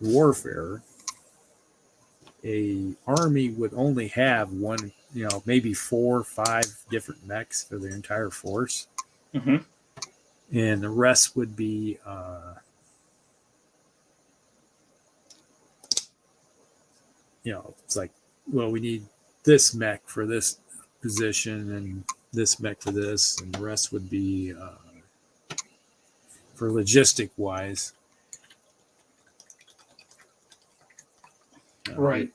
warfare, a army would only have one, maybe 4 or 5 different mechs for their entire force, Mm-hmm. and the rest would be it's like, well, we need this mech for this position and this mech for this, and the rest would be for logistic wise. Right.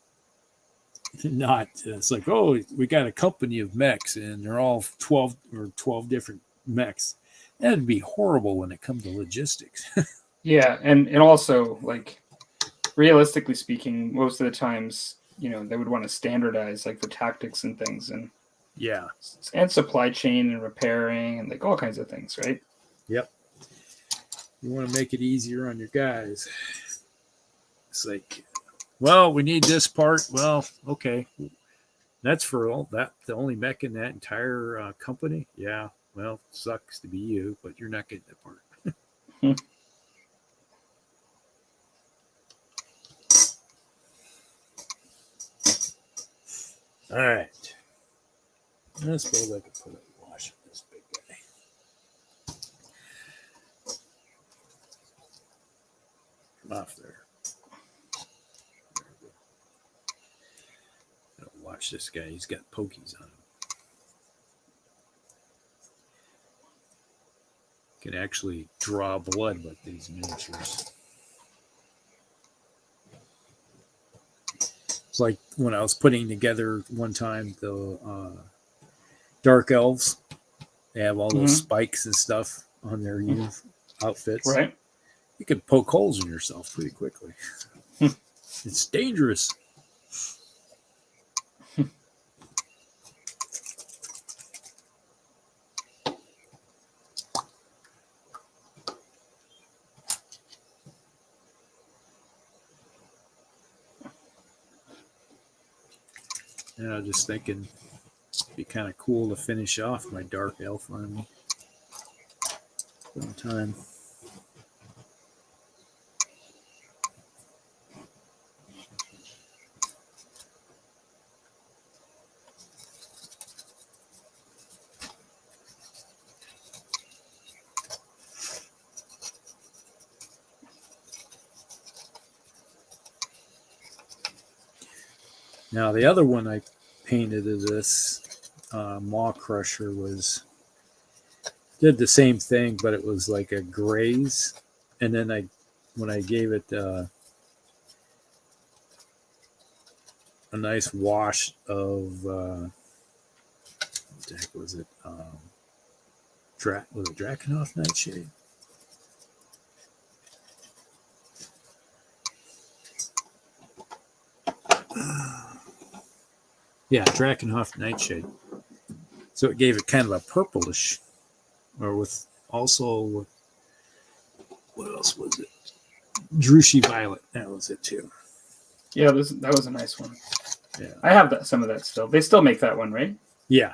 Not it's like, oh, we got a company of mechs and they're all 12 different mechs. That'd be horrible when it comes to logistics. Yeah, and also, like, realistically speaking, most of the times, they would want to standardize, like, the tactics and things, and Yeah. and supply chain and repairing and like all kinds of things, right? Yep. You want to make it easier on your guys. It's like, well, we need this part. Well, okay, that's for all that. The only mech in that entire company. Yeah. Well, sucks to be you, but you're not getting that part. All right. I suppose I could put a wash on this big guy. Come off there. Watch this guy. He's got pokies on him. Can actually draw blood with these miniatures. It's like when I was putting together one time the Dark Elves. They have all those spikes and stuff on their outfits. Right. You could poke holes in yourself pretty quickly. It's dangerous. And I was just thinking it'd be kind of cool to finish off my Dark Elf army sometime. Now, the other one I painted of this Maw Crusher did the same thing, but it was like a graze. And then when I gave it a nice wash of, what the heck was it? Was it Drakenhof Nightshade? Yeah, Drakenhof Nightshade. So it gave it kind of a purplish, or with also, what else was it? Drushi Violet. That was it too. Yeah, that was a nice one. Yeah, I have some of that still. They still make that one, right? Yeah.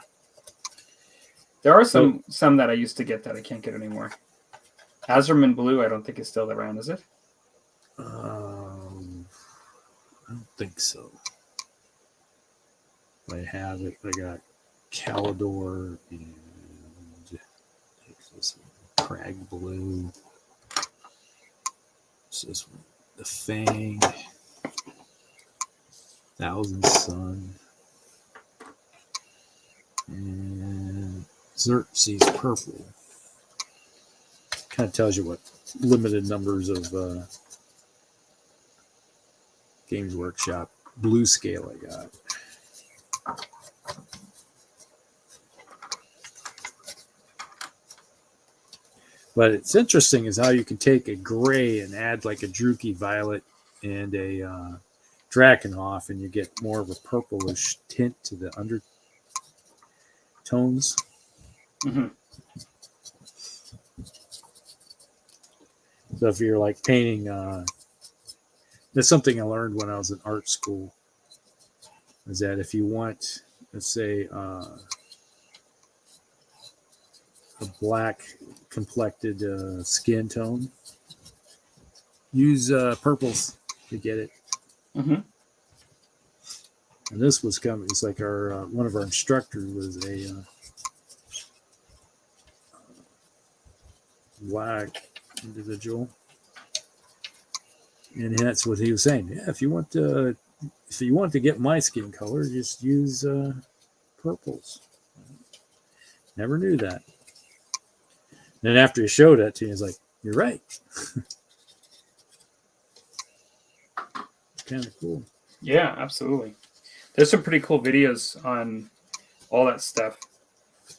There are some that I used to get that I can't get anymore. Azurman Blue, I don't think is still around, is it? I don't think so. I have it. I got Calidor and this one, Crag Blue. What's this one? The Fang. Thousand Sun. And Xerxes Purple. Kind of tells you what limited numbers of Games Workshop blue scale I got. But it's interesting is how you can take a gray and add like a Druchii violet and a Drakenhof, and you get more of a purplish tint to the undertones. Mm-hmm. So if you're like painting, that's something I learned when I was in art school, is that if you want, let's say, a black complected skin tone, use purples to get it. Mm-hmm. And this was coming. It's like our one of our instructors was a black individual, and that's what he was saying. Yeah, if you want to get my skin color, just use purples. Never knew that. Then after he showed that to me, he's like, "You're right." Kind of cool. Yeah, absolutely. There's some pretty cool videos on all that stuff,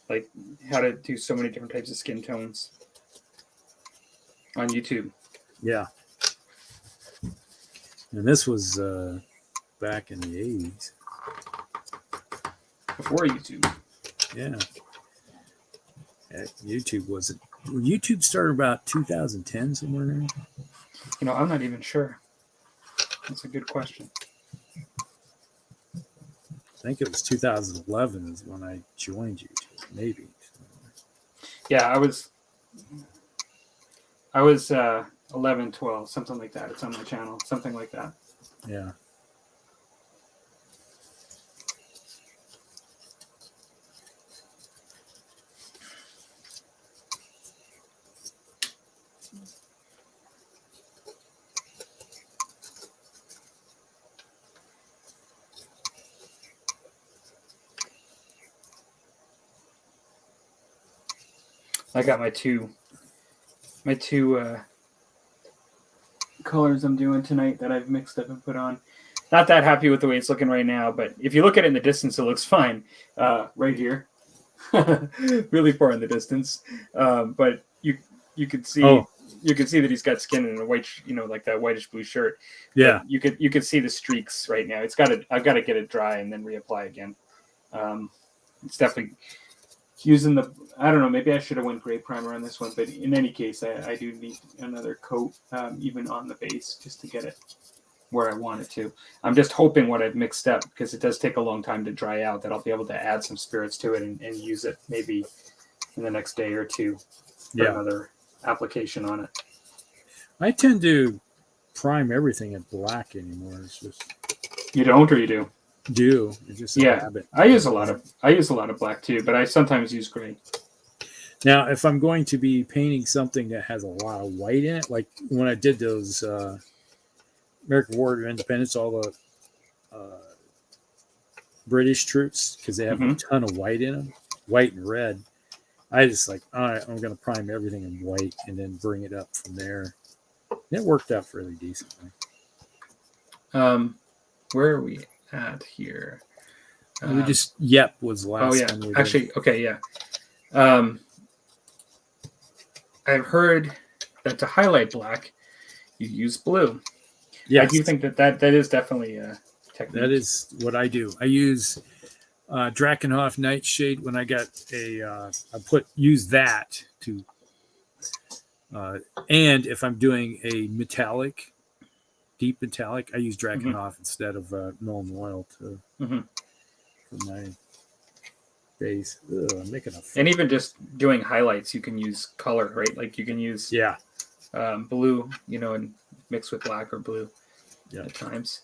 like how to do so many different types of skin tones on YouTube. Yeah. And this was back in the 80s. Before YouTube. Yeah. YouTube wasn't. YouTube started about 2010, somewhere there. You know, I'm not even sure. That's a good question. I think it was 2011 is when I joined YouTube, maybe. Yeah, I was 11, 12, something like that. It's on my channel, something like that. Yeah. I got my two colors I'm doing tonight that I've mixed up and put on. Not that happy with the way it's looking right now, but if you look at it in the distance, it looks fine. Right here, really far in the distance. But you could see you could see that he's got skin in a white, like that whitish blue shirt. Yeah. But you could see the streaks right now. I've got to get it dry and then reapply again. It's definitely using the, I don't know, maybe I should have went gray primer on this one, but in any case, I do need another coat, even on the base, just to get it where I want it to. I'm just hoping what I've mixed up, because it does take a long time to dry out, that I'll be able to add some spirits to it and use it maybe in the next day or two for another application on it. I tend to prime everything in black anymore. It's just You don't, or you do? It's just a habit. I use a lot of black too, but I sometimes use gray. Now, if I'm going to be painting something that has a lot of white in it, like when I did those American War of Independence, all the British troops, because they have a ton of white in them, white and red. I just like, all right, I'm going to prime everything in white and then bring it up from there. And it worked out fairly decently. Where are we at here? We just was last time. Oh yeah, actually, okay, yeah. I've heard that to highlight black, you use blue. Yes. I do think that is definitely a technique. That is what I do. I use Drakenhof Nightshade when I got I use that to, and if I'm doing a metallic, deep metallic, I use Drakenhof instead of Nuln Oil for my base. I'm making a. And even just doing highlights, you can use color, right? Like you can use blue, and mix with black or blue at times.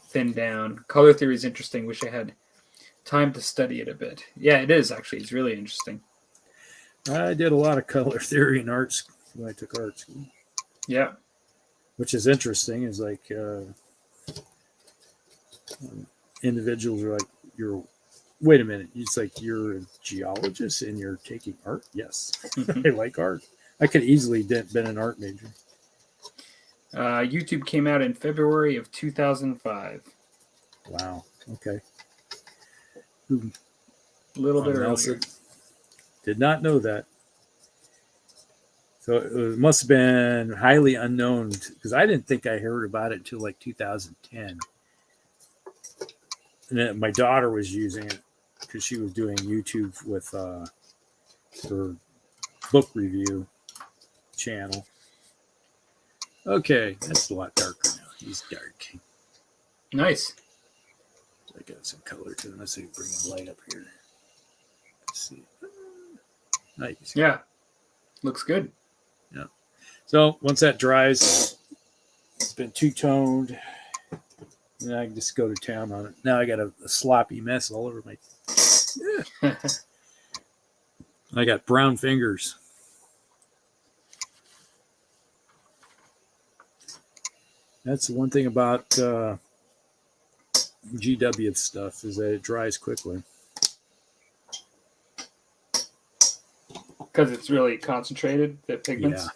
Thin down. Color theory is interesting. Wish I had time to study it a bit. Yeah, it is actually. It's really interesting. I did a lot of color theory in art school when I took art school. Yeah. Which is interesting. Is like individuals are like, wait a minute. It's like you're a geologist and you're taking art? Yes. I like art. I could easily been an art major. YouTube came out in February of 2005. Wow. Okay. A little bit earlier. Did not know that. So it must have been highly unknown because I didn't think I heard about it until like 2010. And then my daughter was using it because she was doing YouTube with her book review channel. Okay, that's a lot darker now. He's dark. Nice. I got some color to him. Let's see, bring the light up here. Let's see. Nice. Yeah. Looks good. Yeah. So once that dries, it's been two-toned. And I can just go to town on it. Now I got a sloppy mess all over my. Yeah. I got brown fingers. That's the one thing about GW stuff is that it dries quickly. Because it's really concentrated, the pigments.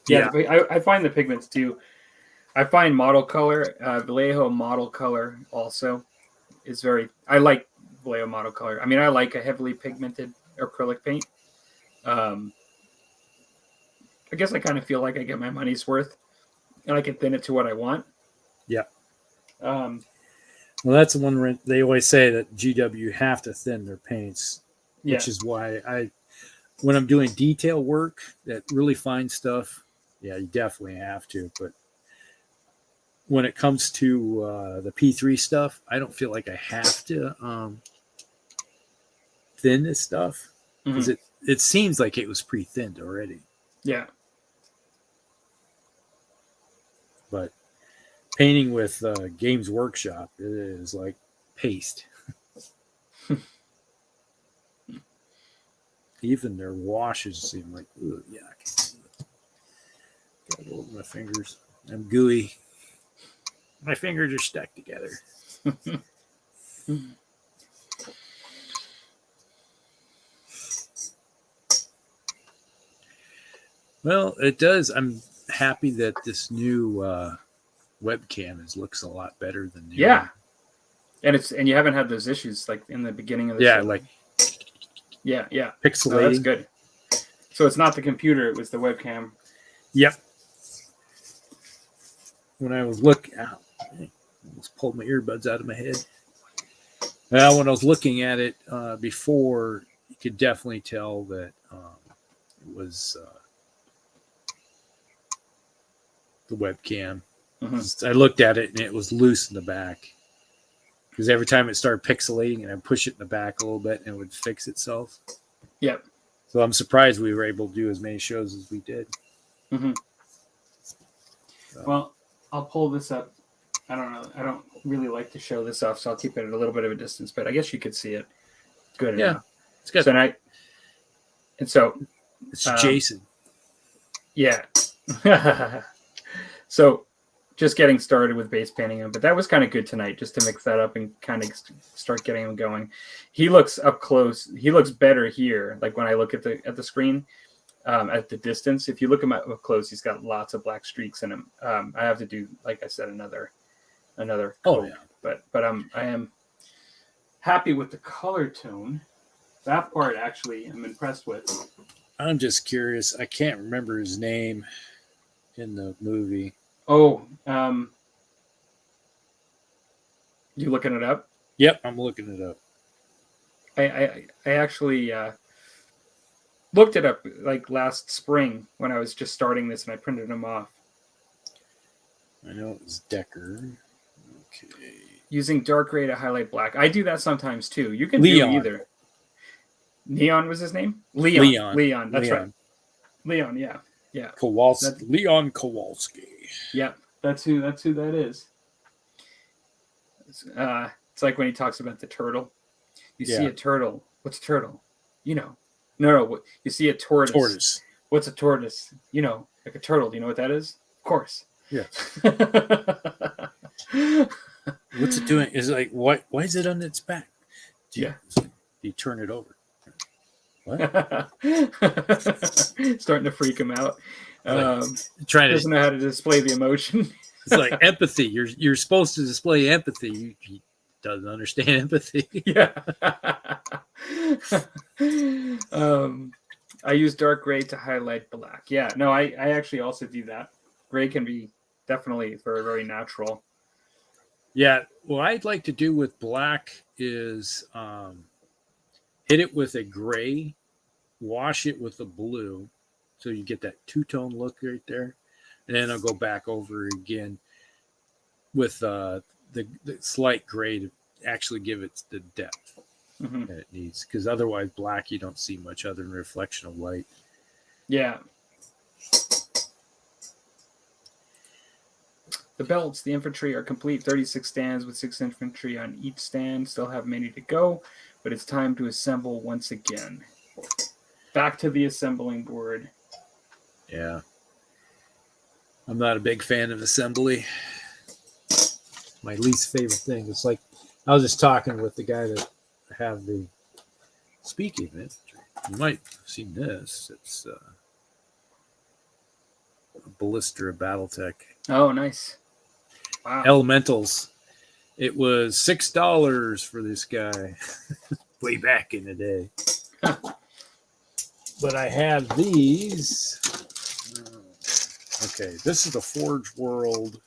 Yeah. I find the pigments too. I find model color, Vallejo model color also is very. I like Vallejo model color. I mean, I like a heavily pigmented acrylic paint. I guess I kind of feel like I get my money's worth, and I can thin it to what I want. Yeah. Um, Well, that's the one where they always say that GW have to thin their paints, yeah. which is why when I'm doing detail work, that really fine stuff, yeah, you definitely have to. But when it comes to the P3 stuff, I don't feel like I have to thin this stuff because it seems like it was pre-thinned already. Yeah. But painting with Games Workshop, it is like paste. Even their washes seem like, ooh, yeah, I can do it. Got it over my fingers. I'm gooey. My fingers are stuck together. Well, it does. I'm happy that this new webcam looks a lot better than the Yeah. And you haven't had those issues like in the beginning of the show. like yeah. pixelating. Oh, that's good. So it's not the computer, it was the webcam. Yep. When I was looking, I almost pulled my earbuds out of my head. Well, when I was looking at it before, you could definitely tell that it was the webcam. I looked at it and it was loose in the back because every time it started pixelating and I push it in the back a little bit and it would fix itself. Yep. So I'm surprised we were able to do as many shows as we did. Well, I'll pull this up. I don't know. I don't really like to show this off, so I'll keep it at a little bit of a distance, but I guess you could see it good enough. It's good. So It's Jason. Yeah. So just getting started with base painting him, but that was kind of good tonight just to mix that up and kind of start getting him going. He looks up close. He looks better here. Like when I look at the screen at the distance, if you look at him up close, he's got lots of black streaks in him. I have to do, like I said, another coat. Oh yeah. But I am happy with the color tone. That part actually I'm impressed with. I'm just curious. I can't remember his name in the movie. Oh, you looking it up? Yep, I'm looking it up. I actually looked it up like last spring when I was just starting this, and I printed them off. I know it was Decker. Okay. Using dark gray to highlight black. I do that sometimes too. You can Leon. do either. Neon was his name? Leon. That's right. Leon, yeah. Kowalski. Leon Kowalski. Yep. That's who that is. It's like when he talks about the turtle. You see a turtle. What's a turtle? You know. No. You see a tortoise. What's a tortoise? You know, like a turtle. Do you know what that is? Of course. Yeah. What's it doing? Is it like why is it on its back? Do you turn it over? What? Starting to freak him out. Doesn't know how to display the emotion. It's like empathy. You're supposed to display empathy. He doesn't understand empathy. Yeah. I use dark gray to highlight black. Yeah, no, I actually also do that. Gray can be definitely very, very natural. Yeah, what I'd like to do with black is hit it with a gray, wash it with a blue, so you get that two-tone look right there. And then I'll go back over again with the slight gray to actually give it the depth Mm-hmm. that it needs. Because otherwise, black, you don't see much other than reflection of light. Yeah. The belts, the infantry are complete. 36 stands with 6 infantry on each stand. Still have many to go, but it's time to assemble once again. Back to the assembling board. Yeah. I'm not a big fan of assembly. My least favorite thing. It's like I was just talking with the guy that have the speaking infantry. You might have seen this. It's a Ballista Battletech. Oh, nice. Wow. Elementals. It was $6 for this guy way back in the day. But I have these. Okay, this is the Forge World.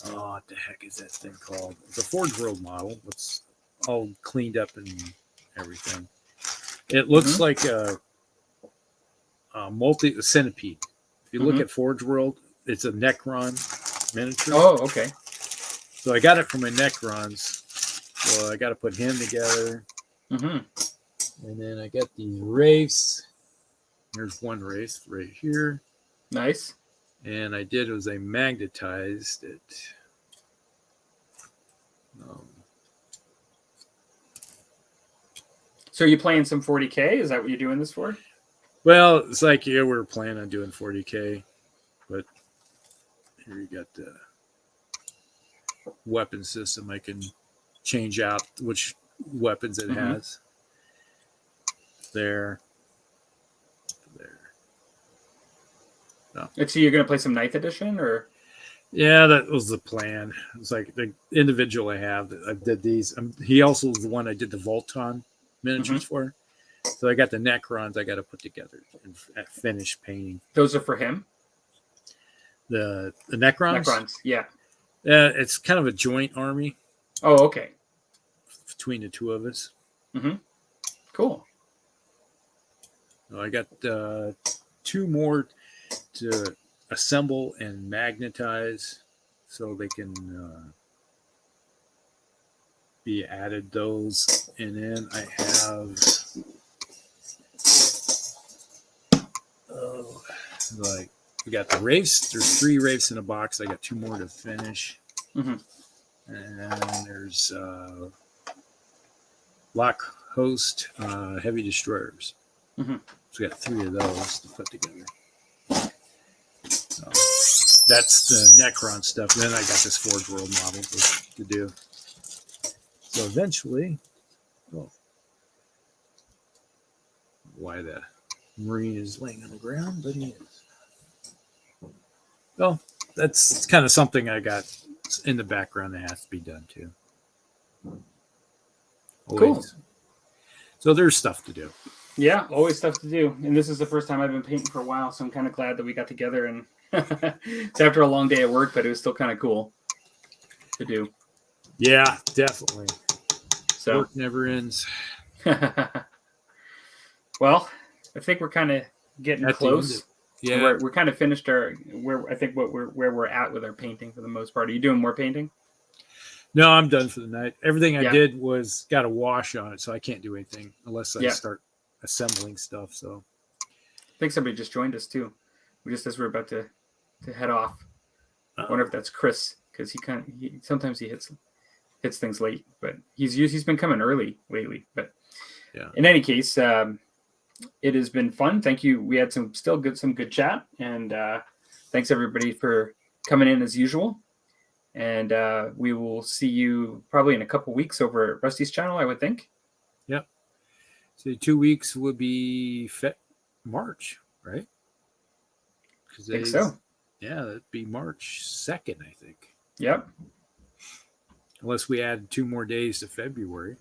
Oh, what the heck is that thing called? It's a Forge World model. It's all cleaned up and everything. It looks like a centipede. If you look at Forge World, it's a Necron miniature. Oh, okay. So I got it from my Necrons. So I got to put him together. Mm-hmm. And then I got these wraiths. There's one wraith right here. Nice. And I did was I magnetized it. So are you playing some 40K? Is that what you're doing this for? Well, it's like, yeah, we were planning on doing 40K. But here you got the weapon system. I can change out which weapons it has. There. So you're going to play some 9th edition, or? Yeah, that was the plan. It's like the individual I have that I did these. He also was the one I did the Volton miniatures for. So I got the Necrons I got to put together and finish painting. Those are for him? The Necrons? Necrons, yeah. It's kind of a joint army. Oh, okay. Between the two of us. Mm-hmm. Cool. So I got 2 more to assemble and magnetize so they can be added those. And then I have like we got the wraiths. There's 3 wraiths in a box. I got 2 more to finish. And there's Lock Host heavy destroyers. So we got 3 of those to put together. So that's the Necron stuff. Then I got this Forge World model to do. So eventually, why the Marine is laying on the ground, but he is. Well, that's kind of something I got in the background that has to be done too. Always. Cool. So there's stuff to do. Yeah, always stuff to do. And this is the first time I've been painting for a while, so I'm kind of glad that we got together. And it's after a long day at work, but it was still kind of cool to do. Yeah, definitely. So work never ends. Well, I think we're kind of getting close. Yeah, we're kind of finished where we're at with our painting for the most part. Are you doing more painting? No, I'm done for the night. Everything I did was got a wash on it, so I can't do anything unless I start assembling stuff. So I think somebody just joined us too. Just as we're about to head off. I wonder if that's Chris, because he sometimes he hits things late, but he's been coming early lately. But in any case, it has been fun. Thank you. We had some good chat, and thanks everybody for coming in as usual. And we will see you probably in a couple weeks over at Rusty's channel, I would think. Yep. So 2 weeks would be March, right? I think so. Yeah, that'd be March 2nd, I think. Yep. Unless we add 2 more days to February.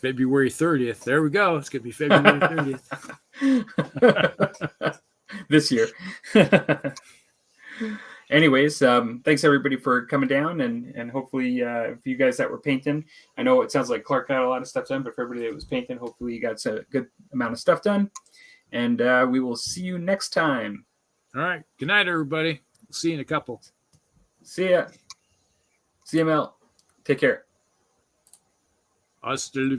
February 30th. There we go. It's going to be February 30th. This year. Anyways, thanks everybody for coming down, and hopefully for you guys that were painting, I know it sounds like Clark got a lot of stuff done, but for everybody that was painting, hopefully you got a good amount of stuff done, and we will see you next time. All right. Good night, everybody. See you in a couple. See ya. CML. Take care. Hasta